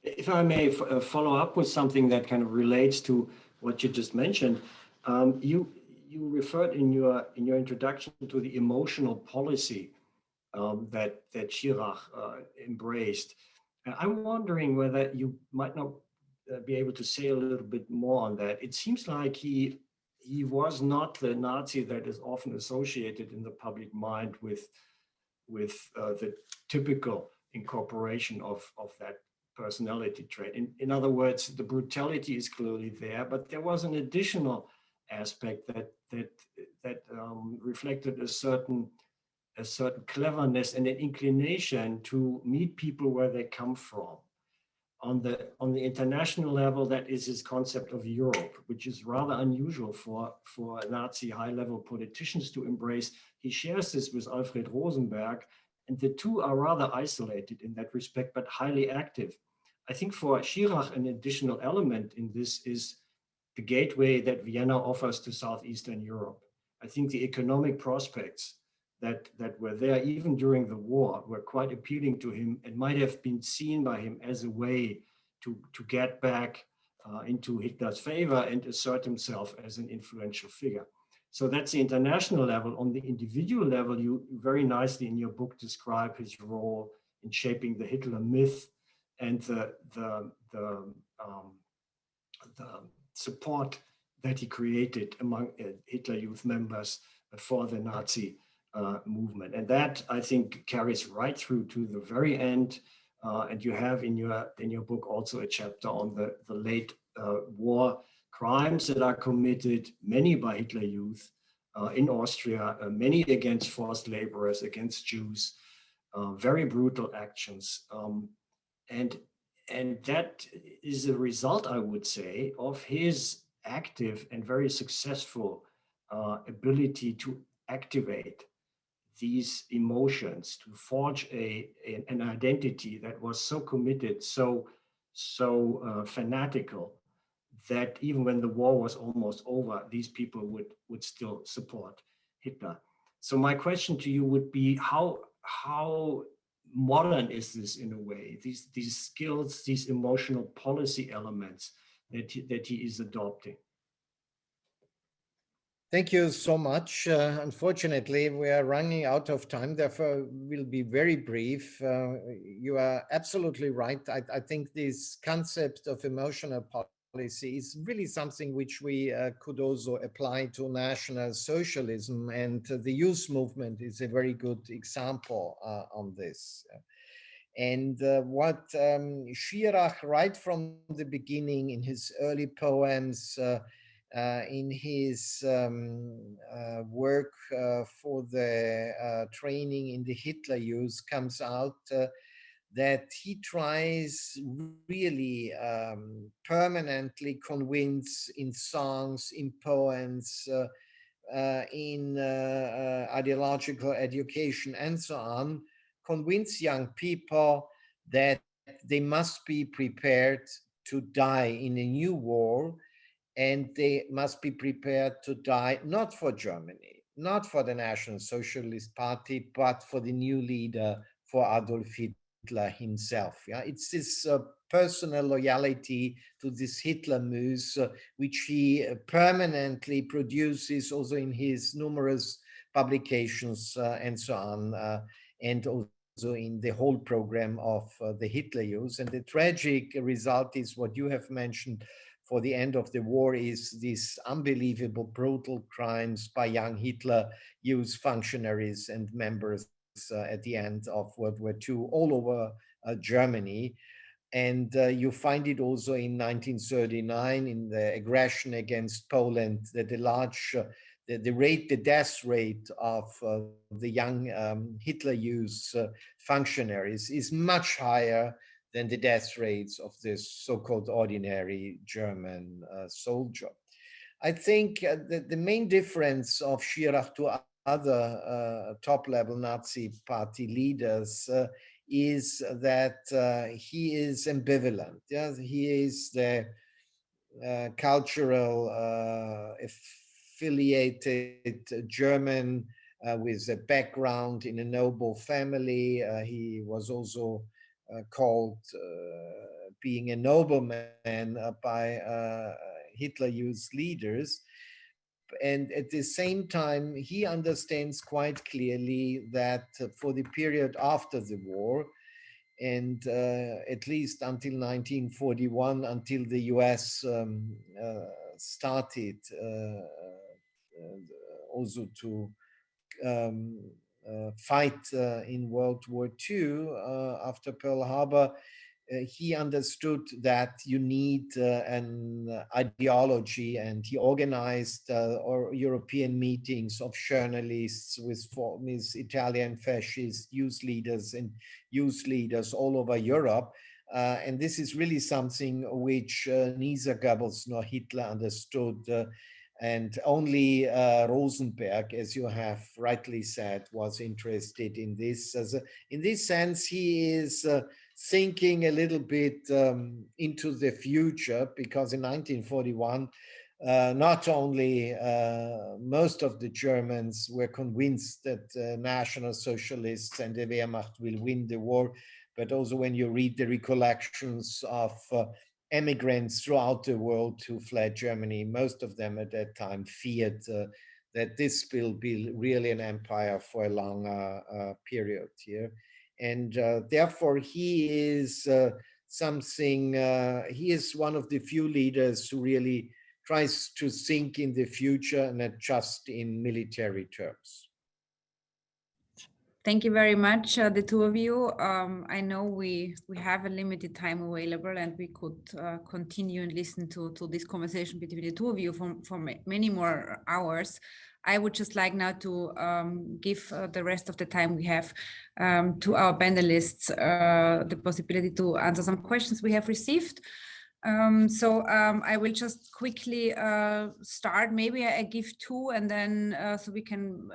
Speaker 4: If I may follow up with something that kind of relates to what you just mentioned, you referred in your introduction to the emotional policy that Schirach embraced. I'm wondering whether you might not be able to say a little bit more on that. It seems like he was not the Nazi that is often associated in the public mind with the typical incorporation of that personality trait. In other words, the brutality is clearly there, but there was an additional aspect that reflected a certain cleverness and an inclination to meet people where they come from. On the international level, that is his concept of Europe, which is rather unusual for Nazi high-level politicians to embrace. He shares this with Alfred Rosenberg, and the two are rather isolated in that respect, but highly active. I think for Schirach, an additional element in this is the gateway that Vienna offers to Southeastern Europe. I think the economic prospects that were there even during the war were quite appealing to him and might have been seen by him as a way to get back into Hitler's favor and assert himself as an influential figure. So that's the international level. On the individual level, you very nicely in your book describe his role in shaping the Hitler myth and the support that he created among Hitler Youth members for the Nazi movement. And that, I think, carries right through to the very end. And you have in your book also a chapter on the late war crimes that are committed, many by Hitler Youth in Austria, many against forced laborers, against Jews, very brutal actions. And that is a result, I would say, of his active and very successful ability to activate these emotions, to forge an identity that was so committed, so fanatical, that even when the war was almost over, these people would still support Hitler. So my question to you would be, how modern is this in a way? These skills, these emotional policy elements that he is adopting.
Speaker 3: Thank you so much. Unfortunately, we are running out of time, therefore we'll be very brief. You are absolutely right. I think this concept of emotional policy is really something which we could also apply to National Socialism, and the youth movement is a very good example on this. And what Schirach, right from the beginning in his early poems, in his work for the training in the Hitler Youth, comes out that he tries really permanently convince in songs, in poems, in ideological education and so on, convince young people that they must be prepared to die in a new war, and they must be prepared to die not for Germany, not for the National Socialist Party, but for the new leader, for Adolf Hitler himself. Yeah, it's this personal loyalty to this Hitler muse, which he permanently produces also in his numerous publications and so on, and also in the whole program of the Hitler Youth. And the tragic result is what you have mentioned for the end of the war, is these unbelievable brutal crimes by young Hitler Youth functionaries and members at the end of World War II all over Germany. And you find it also in 1939 in the aggression against Poland, that a large the death rate of the young Hitler Youth functionaries is much higher than the death rates of this so-called ordinary German soldier. I think the main difference of Schirach to other top-level Nazi party leaders is that he is ambivalent. Yeah? He is the cultural affiliated German with a background in a noble family. He was also called being a nobleman by Hitler Youth leaders. And at the same time, he understands quite clearly that for the period after the war, and at least until 1941, until the US started also to fight in World War II after Pearl Harbor, he understood that you need an ideology, and he organized European meetings of journalists with Italian fascist youth leaders and youth leaders all over Europe. And this is really something which neither Goebbels nor Hitler understood. And only Rosenberg, as you have rightly said, was interested in this. In this sense, he is thinking a little bit into the future, because in 1941, not only most of the Germans were convinced that National Socialists and the Wehrmacht will win the war, but also when you read the recollections of emigrants throughout the world who fled Germany, most of them at that time feared that this will be really an empire for a long period here. And therefore, he is he is one of the few leaders who really tries to think in the future and not just in military terms.
Speaker 1: Thank you very much, the two of you. I know we have a limited time available, and we could continue and listen to this conversation between the two of you for many more hours. I would just like now to give the rest of the time we have to our panelists the possibility to answer some questions we have received. So I will just quickly start. Maybe I give two, and then so we can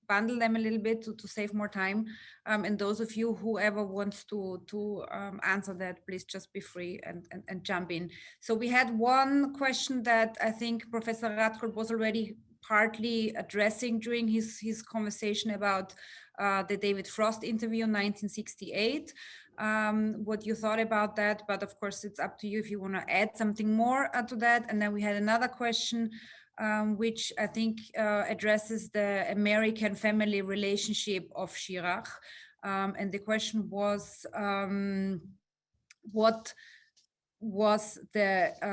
Speaker 1: bundle them a little bit to save more time. And those of you, whoever wants to answer that, please just be free and jump in. So we had one question that I think Professor Radkorp was already partly addressing during his conversation about the David Frost interview in 1968. What you thought about that, but of course it's up to you if you want to add something more to that. And then we had another question which I think addresses the American family relationship of Schirach. And the question was, what was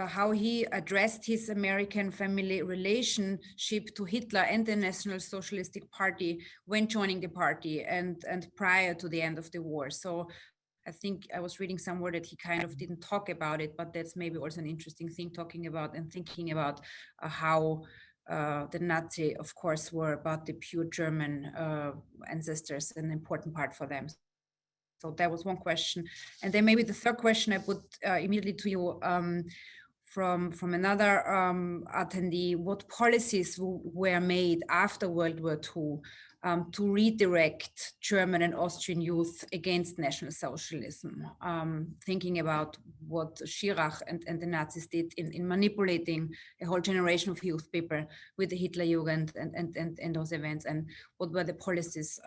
Speaker 1: how he addressed his American family relationship to Hitler and the National Socialistic Party when joining the party and prior to the end of the war. So I think I was reading somewhere that he kind of didn't talk about it, but that's maybe also an interesting thing, talking about and thinking about how the Nazi, of course, were about the pure German ancestors, an important part for them. So that was one question. And then maybe the third question I put immediately to you from another attendee: what policies were made after World War II to redirect German and Austrian youth against National Socialism, thinking about what Schirach and the Nazis did in manipulating a whole generation of youth people with the Hitler Jugend and those events, and what were the policies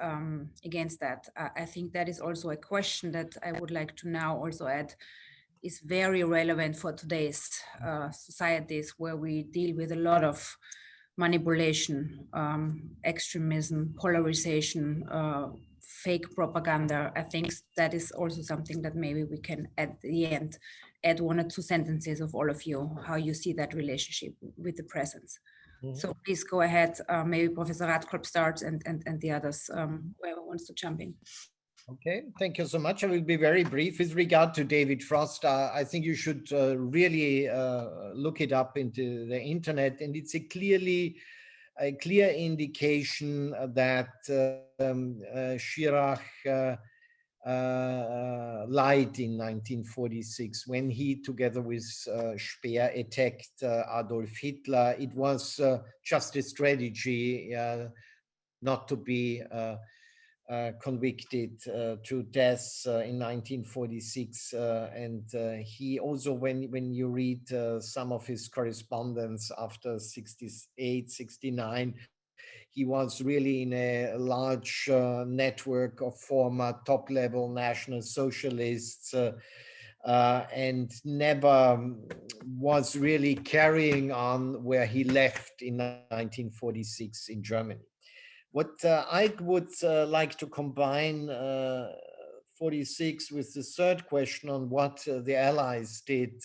Speaker 1: against that? I think that is also a question that I would like to now also add is very relevant for today's societies, where we deal with a lot of manipulation, extremism, polarization, fake propaganda. I think that is also something that maybe we can at the end add one or two sentences of all of you, how you see that relationship with the presence. Mm-hmm. So please go ahead. Maybe Professor Radkorp starts and the others, whoever wants to jump in.
Speaker 3: Okay, thank you so much. I will be very brief with regard to David Frost. I think you should really look it up into the internet, and it's a clear indication that Schirach lied in 1946 when he, together with Speer, attacked Adolf Hitler. It was just a strategy not to be convicted to death in 1946. And he also, when you read some of his correspondence after 68, 69, he was really in a large network of former top-level National Socialists and never was really carrying on where he left in 1946 in Germany. What I would like to combine 46 with the third question on what the Allies did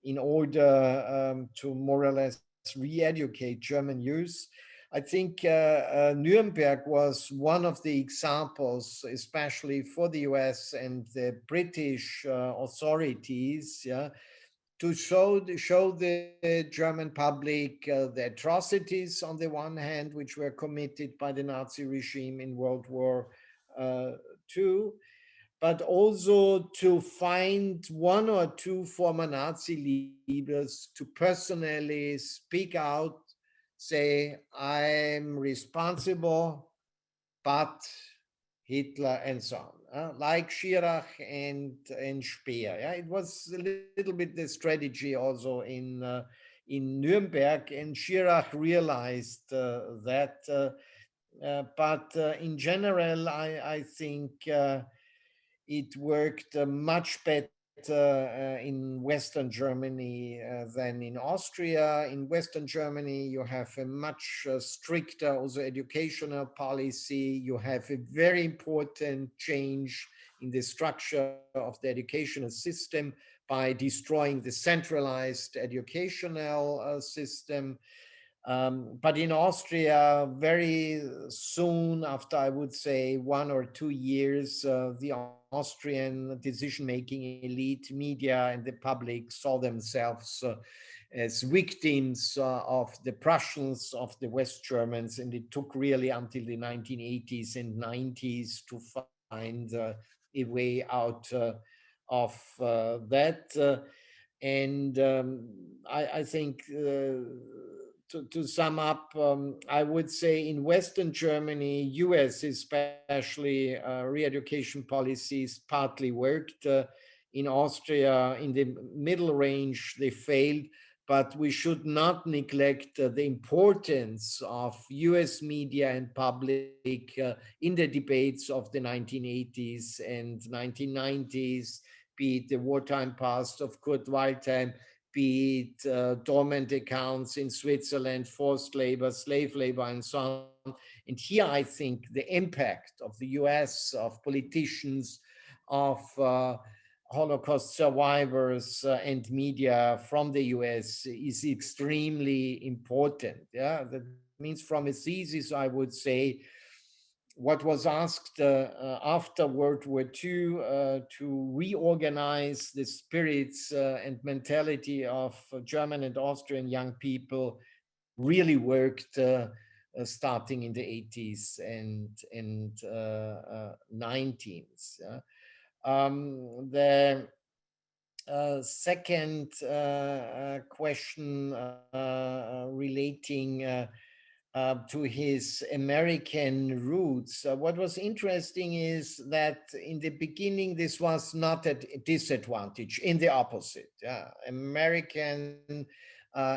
Speaker 3: in order to more or less re-educate German youth. I think Nuremberg was one of the examples, especially for the US and the British authorities, yeah, to show the German public the atrocities on the one hand, which were committed by the Nazi regime in World War II, but also to find one or two former Nazi leaders to personally speak out, say, I'm responsible, but Hitler and so on, like Schirach and Speer. Yeah, it was a little bit the strategy also in Nuremberg, and Schirach realized that. But in general, I think it worked much better in Western Germany than in Austria. In Western Germany, you have a much stricter also educational policy. You have a very important change in the structure of the educational system by destroying the centralized educational system. But in Austria, very soon after, I would say 1 or 2 years, the Austrian decision-making elite, media, and the public saw themselves as victims of the Prussians, of the West Germans, and it took really until the 1980s and 90s to find a way out of that. And I think to sum up, I would say in Western Germany, US especially, re-education policies partly worked. In Austria, in the middle range, they failed, but we should not neglect the importance of US media and public in the debates of the 1980s and 1990s, be it the wartime past of Kurt Waldheim, be it dormant accounts in Switzerland, forced labor, slave labor, and so on. And here I think the impact of the US, of politicians, of Holocaust survivors and media from the US is extremely important. Yeah, that means from a thesis, I would say, what was asked after World War II to reorganize the spirits and mentality of German and Austrian young people really worked starting in the 80s and 90s. The second question relating to his American roots. What was interesting is that in the beginning, this was not a disadvantage, in the opposite. American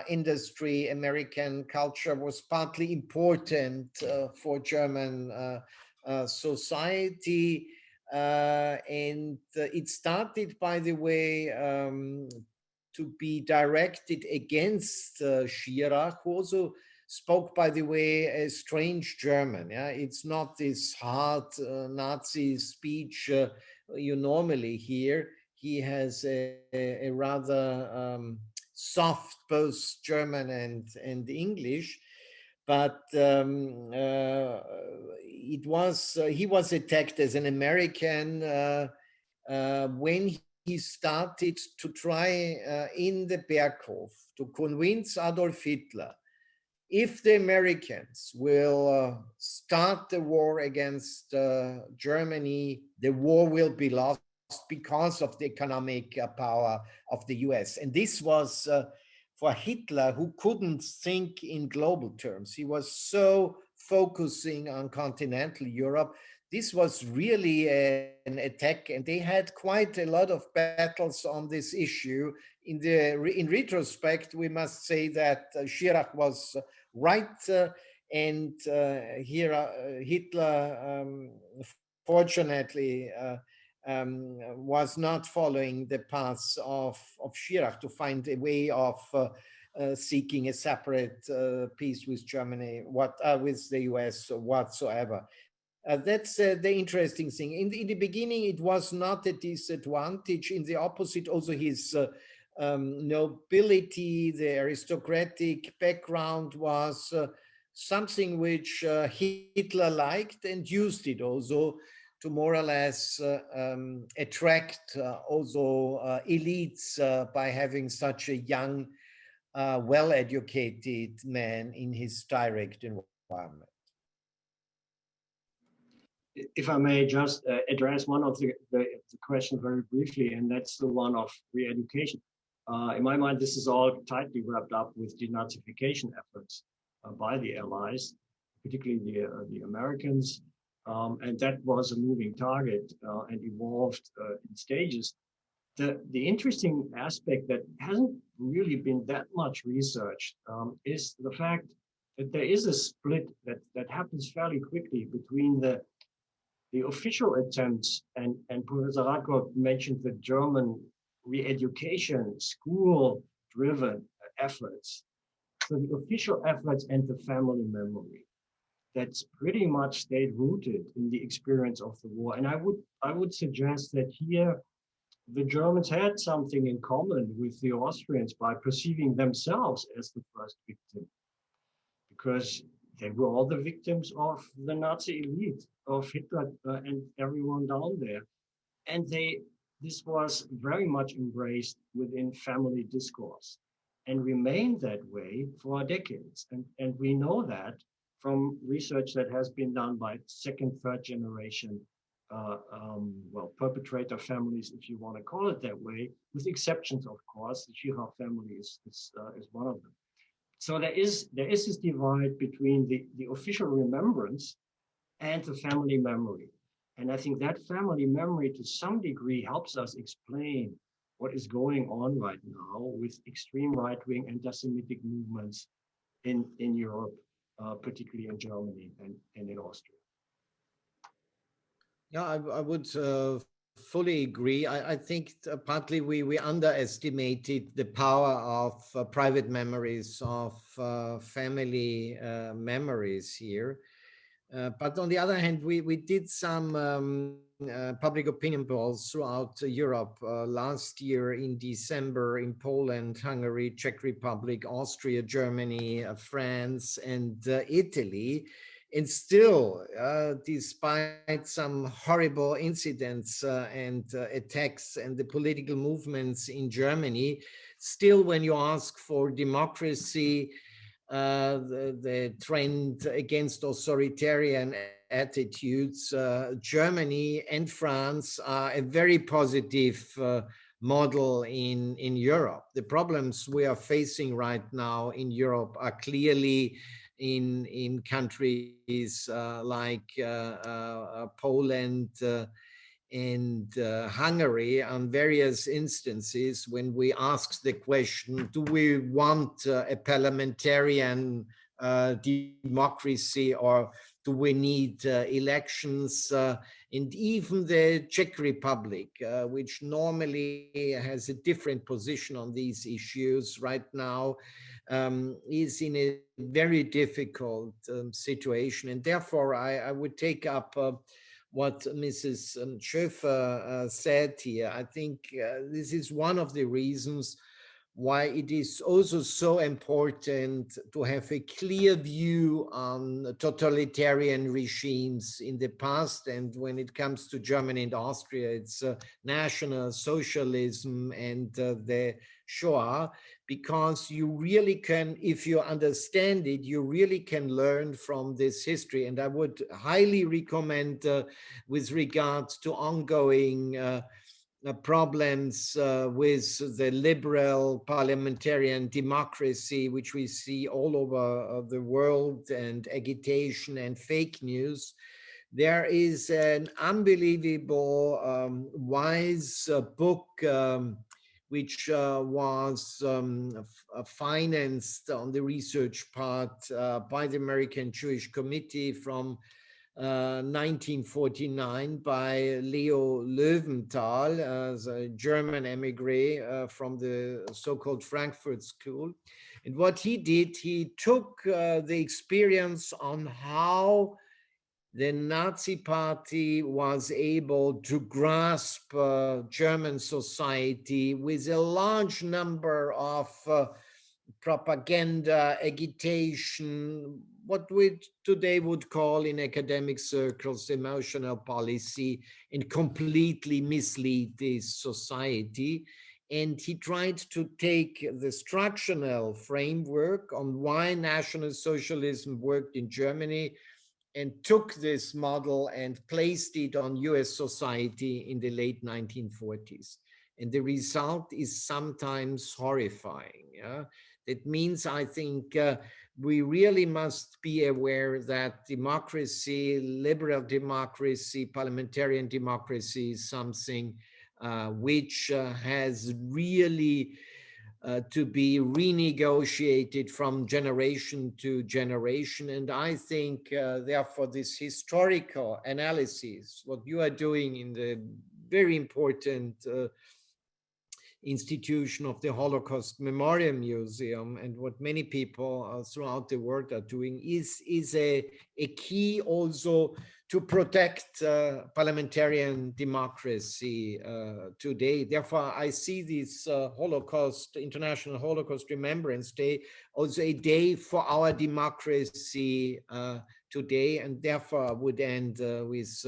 Speaker 3: industry, American culture was partly important for German society. And it started, by the way, to be directed against Schirach, who also spoke, by the way, a strange German. Yeah, it's not this hard Nazi speech you normally hear. He has a rather soft both German and English. but he was attacked as an American when he started to try in the Berghof to convince Adolf Hitler, if the Americans will start the war against Germany, the war will be lost because of the economic power of the US. And this was for Hitler, who couldn't think in global terms. He was so focusing on continental Europe. This was really an attack, and they had quite a lot of battles on this issue. In retrospect, we must say that Schirach was right, and Hitler, fortunately, was not following the path of Schirach to find a way of seeking a separate peace with Germany, with the US whatsoever. That's the interesting thing. In the beginning, it was not a disadvantage. In the opposite, also his nobility, the aristocratic background was something which Hitler liked and used it also to more or less attract also elites by having such a young, well-educated man in his direct environment.
Speaker 4: If I may just address one of the questions very briefly, and that's the one of re-education. In my mind, this is all tightly wrapped up with denazification efforts by the Allies, particularly the Americans, and that was a moving target and evolved in stages. The interesting aspect that hasn't really been that much researched is the fact that there is a split that happens fairly quickly between the official attempts, and Professor Radkorp mentioned the German re-education, school-driven efforts. So the official efforts and the family memory that's pretty much stayed rooted in the experience of the war. And I would suggest that here the Germans had something in common with the Austrians by perceiving themselves as the first victim, because they were all the victims of the Nazi elite, of Hitler and everyone down there. And this was very much embraced within family discourse and remained that way for decades. And we know that from research that has been done by second, third generation, perpetrator families, if you want to call it that way, with exceptions, of course. The Schirach family is one of them. So there is this divide between the official remembrance and the family memory. And I think that family memory to some degree helps us explain what is going on right now with extreme right-wing anti-Semitic movements in Europe, particularly in Germany and in Austria.
Speaker 3: Yeah, I would fully agree. I think partly we underestimated the power of private memories, of family memories here. But on the other hand, we did some public opinion polls throughout Europe last year in December in Poland, Hungary, Czech Republic, Austria, Germany, France, and Italy. And still, despite some horrible incidents and attacks and the political movements in Germany, still when you ask for democracy, the trend against authoritarian attitudes, Germany and France are a very positive model in Europe. The problems we are facing right now in Europe are clearly in countries like Poland and Hungary on various instances when we asked the question, do we want a parliamentarian democracy or do we need elections? And even the Czech Republic, which normally has a different position on these issues right now, is in a very difficult situation. And therefore, I would take up what Mrs. Schöfer said here. I think this is one of the reasons why it is also so important to have a clear view on totalitarian regimes in the past. And when it comes to Germany and Austria, it's National Socialism and the Shoah, because you really can, if you understand it, you really can learn from this history. And I would highly recommend with regards to ongoing problems with the liberal parliamentarian democracy, which we see all over the world, and agitation and fake news. There is an unbelievable Weiss book which was financed on the research part by the American Jewish Committee from 1949 by Leo Löwenthal, as a German emigre from the so-called Frankfurt School. And what he did, he took the experience on how the Nazi Party was able to grasp German society with a large number of propaganda, agitation, what we today would call in academic circles emotional policy, and completely mislead this society. And he tried to take the structural framework on why National Socialism worked in Germany and took this model and placed it on US society in the late 1940s. And the result is sometimes horrifying. Yeah? It means, I think, we really must be aware that democracy, liberal democracy, parliamentarian democracy is something which has really to be renegotiated from generation to generation. And I think, therefore, this historical analysis, what you are doing in the very important institution of the Holocaust Memorial Museum, and what many people throughout the world are doing, is a key also to protect parliamentarian democracy today. Therefore, I see this Holocaust, International Holocaust Remembrance Day, also a day for our democracy today. And therefore, I would end with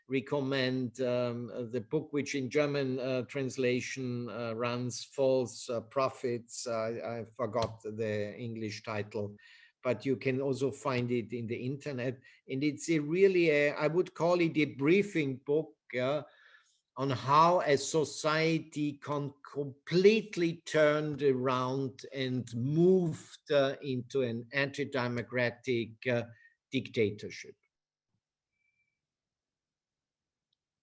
Speaker 3: recommend the book, which in German translation runs False Prophets. I forgot the English title, but you can also find it in the internet. And it's I would call it a briefing book on how a society completely turned around and moved into an anti-democratic dictatorship.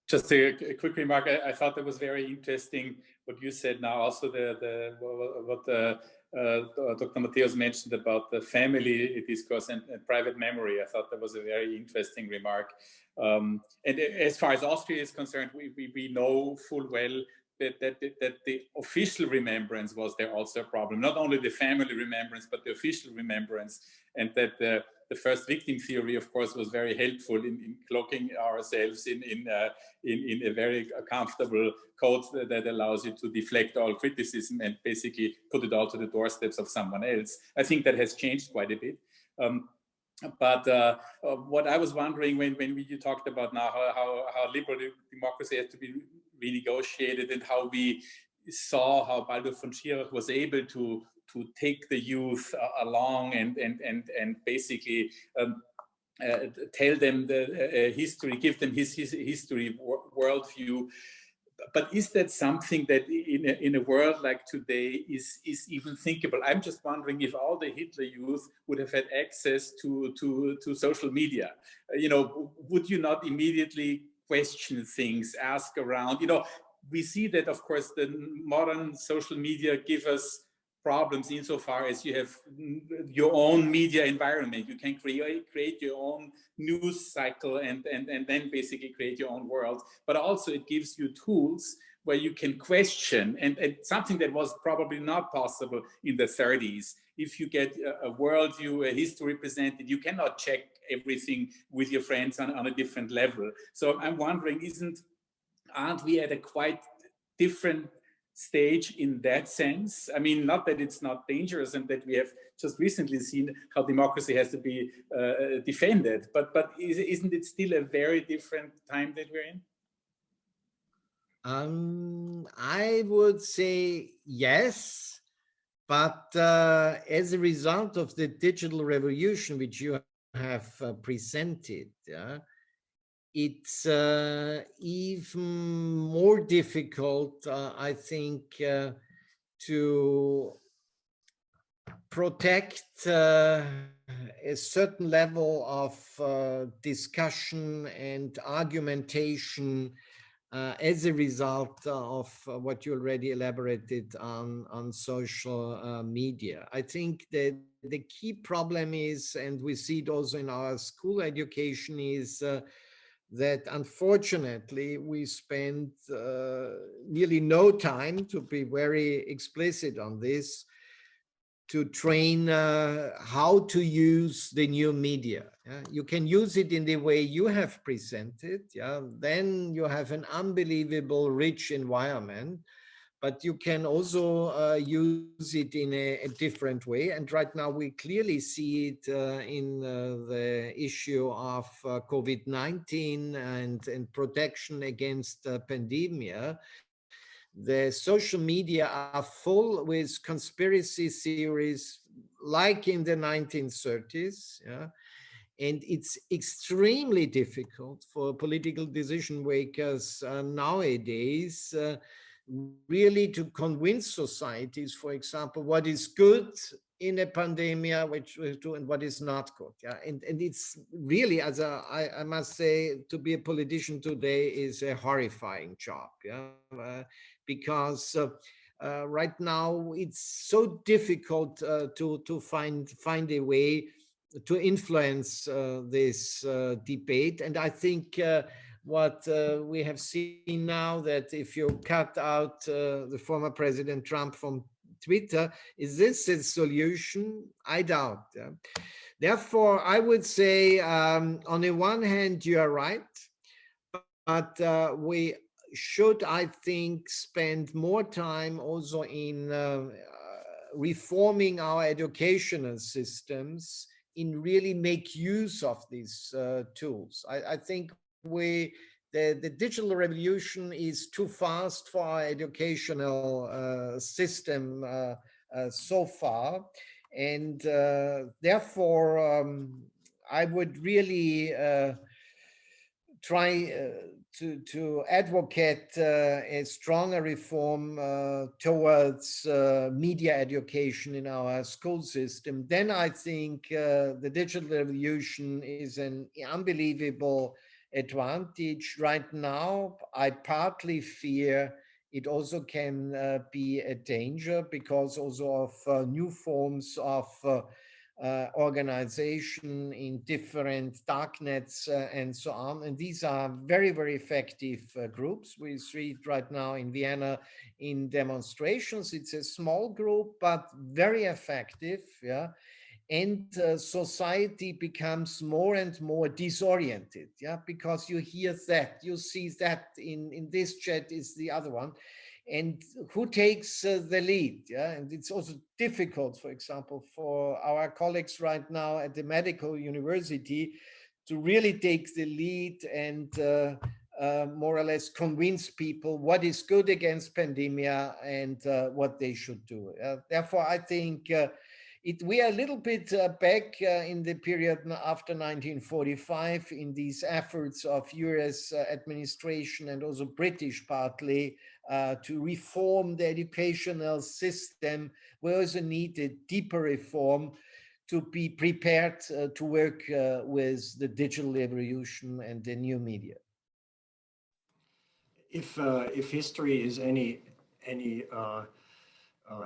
Speaker 2: Just a quick remark. I thought that was very interesting what you said now. Also, what Dr. Matthäus mentioned about the family discourse and private memory. I thought that was a very interesting remark. And as far as Austria is concerned, we know full well that the official remembrance was there also a problem. Not only the family remembrance, but the official remembrance, and that the first victim theory, of course, was very helpful in clocking ourselves in a very comfortable code that allows you to deflect all criticism and basically put it all to the doorsteps of someone else. I think that has changed quite a bit. But what I was wondering when you talked about now how liberal democracy has to be renegotiated, and how we saw how Baldur von Schirach was able to take the youth along and basically tell them the history, give them his history worldview. But is that something that in a world like today is even thinkable? I'm just wondering if all the Hitler youth would have had access to social media. Would you not immediately question things, ask around? We see that, of course, the modern social media give us problems insofar as you have your own media environment. You can create your own news cycle and then basically create your own world. But also it gives you tools where you can question, and something that was probably not possible in the 30s. If you get a worldview, a history presented, you cannot check everything with your friends on a different level. So I'm wondering, aren't we at a quite different stage in that sense? I mean, not that it's not dangerous and that we have just recently seen how democracy has to be defended, but isn't it still a very different time that we're in?
Speaker 3: I would say yes, but as a result of the digital revolution which you have presented, it's even more difficult, I think, to protect a certain level of discussion and argumentation as a result of what you already elaborated on social media. I think that the key problem is, and we see it also in our school education, is that unfortunately we spend nearly no time, to be very explicit on this, to train how to use the new media. You can use it in the way you have presented. Then you have an unbelievable rich environment, but you can also use it in a different way. And right now we clearly see it in the issue of COVID-19 and protection against pandemia. The social media are full with conspiracy theories like in the 1930s. And it's extremely difficult for political decision makers nowadays really to convince societies, for example, what is good in a pandemic, which we do, and what is not good. And it's really, as I must say, to be a politician today is a horrifying job. Because right now it's so difficult to find a way to influence this debate. And I think what we have seen now, that if you cut out the former President Trump from Twitter, is this a solution? I doubt. Therefore, I would say on the one hand, you are right, but we should, I think, spend more time also in reforming our educational systems, in really make use of these tools. I think the digital revolution is too fast for our educational system so far. And therefore, I would really try to advocate a stronger reform towards media education in our school system. Then I think the digital revolution is an unbelievable advantage. Right now, I partly fear it also can be a danger, because also of new forms of organization in different darknets and so on. And these are very, very effective groups. We see it right now in Vienna in demonstrations. It's a small group, but very effective. And society becomes more and more disoriented, because you hear that, you see that in this chat is the other one. And who takes the lead? And it's also difficult, for example, for our colleagues right now at the medical university to really take the lead and more or less convince people what is good against pandemia and what they should do. Therefore, I think we are a little bit back in the period after 1945 in these efforts of US administration and also British partly to reform the educational system. We also need a deeper reform to be prepared to work with the digital revolution and the new media.
Speaker 4: If history is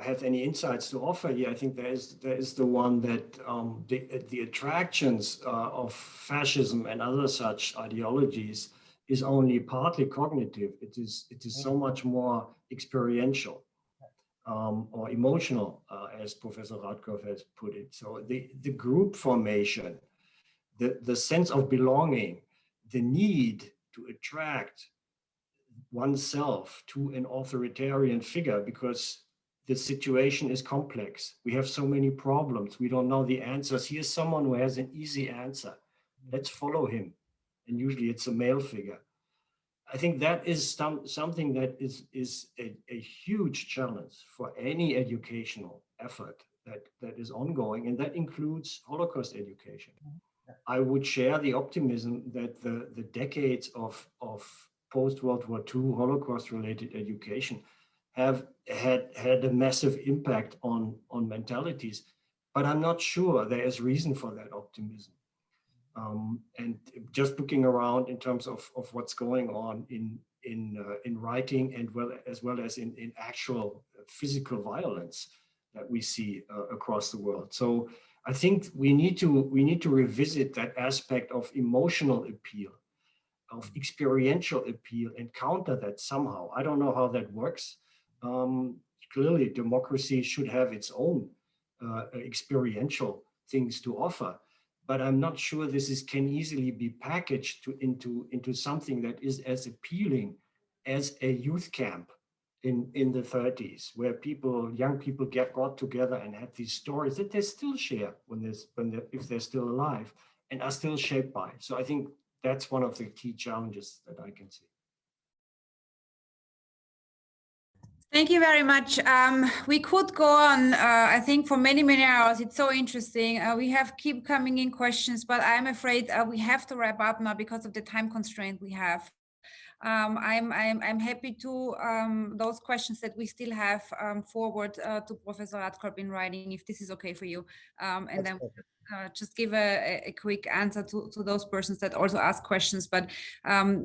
Speaker 4: have any insights to offer here, I think there is the one that the attractions of fascism and other such ideologies is only partly cognitive. It is so much more experiential or emotional, as Professor Radkorp has put it. So the group formation, the sense of belonging, the need to attract oneself to an authoritarian figure because the situation is complex. We have so many problems. We don't know the answers. Here's someone who has an easy answer. Let's follow him. And usually it's a male figure. I think that is something that is a huge challenge for any educational effort that is ongoing, and that includes Holocaust education. I would share the optimism that the decades of post-World War II Holocaust-related education have had a massive impact on mentalities, but I'm not sure there is reason for that optimism. And just looking around in terms of what's going on in writing and as well as in actual physical violence that we see across the world. So I think we need to revisit that aspect of emotional appeal, of experiential appeal, and counter that somehow. I don't know how that works. Clearly, democracy should have its own experiential things to offer. But I'm not sure this can easily be packaged into something that is as appealing as a youth camp in the 30s, where young people got together and had these stories that they still share if they're still alive and are still shaped by. So I think that's one of the key challenges that I can see.
Speaker 1: Thank you very much. We could go on, I think, for many, many hours. It's so interesting. We keep coming in questions, but I'm afraid we have to wrap up now because of the time constraint we have. I'm happy to those questions that we still have forward to Professor Radkorp in writing, if this is okay for you, and then just give a quick answer to those persons that also ask questions. But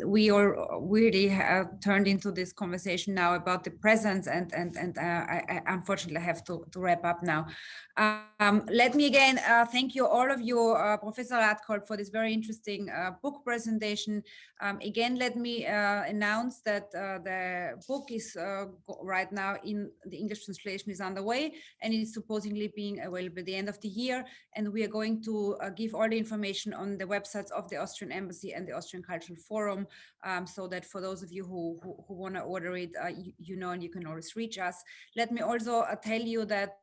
Speaker 1: we all really have turned into this conversation now about the presence, and I unfortunately have to wrap up now. Let me again thank you, all of you, Professor Rathkolb, for this very interesting book presentation. Again, let me announce that the book is right now in the English translation is underway, and it is supposedly being available at the end of the year. And we are going to give all the information on the websites of the Austrian Embassy and the Austrian Cultural Forum, so that for those of you who want to order it, you know, and you can always reach us. Let me also tell you that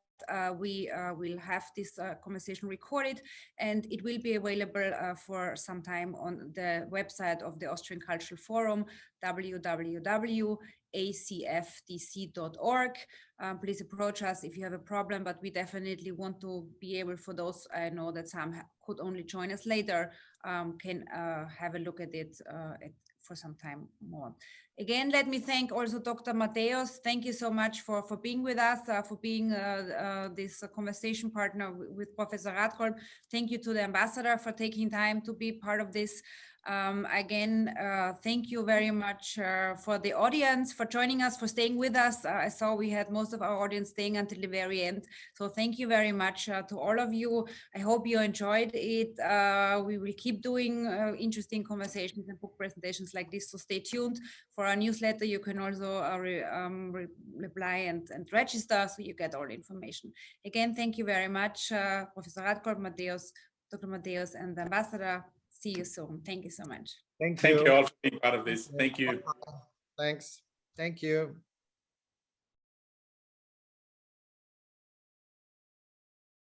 Speaker 1: we will have this conversation recorded, and it will be available for some time on the website of the Austrian Cultural Forum, www.acfdc.org. Please approach us if you have a problem, but we definitely want to be able, for those, I know that some could only join us later, can have a look at it for some time more. Again, let me thank also Dr. Matthäus. Thank you so much for being with us, for being this conversation partner with Professor Radkorb. Thank you to the ambassador for taking time to be part of this. Again, thank you very much for the audience, for joining us, for staying with us. I saw we had most of our audience staying until the very end. So thank you very much to all of you. I hope you enjoyed it. We will keep doing interesting conversations and book presentations like this, so stay tuned. For our newsletter, you can also reply and register, so you get all the information. Again, thank you very much, Professor Radkorb, Matthäus, Dr. Matthäus, and the ambassador. See you soon. Thank you so much.
Speaker 3: Thank you.
Speaker 2: Thank you all for being part of this. Thank you.
Speaker 3: Thanks. Thank you.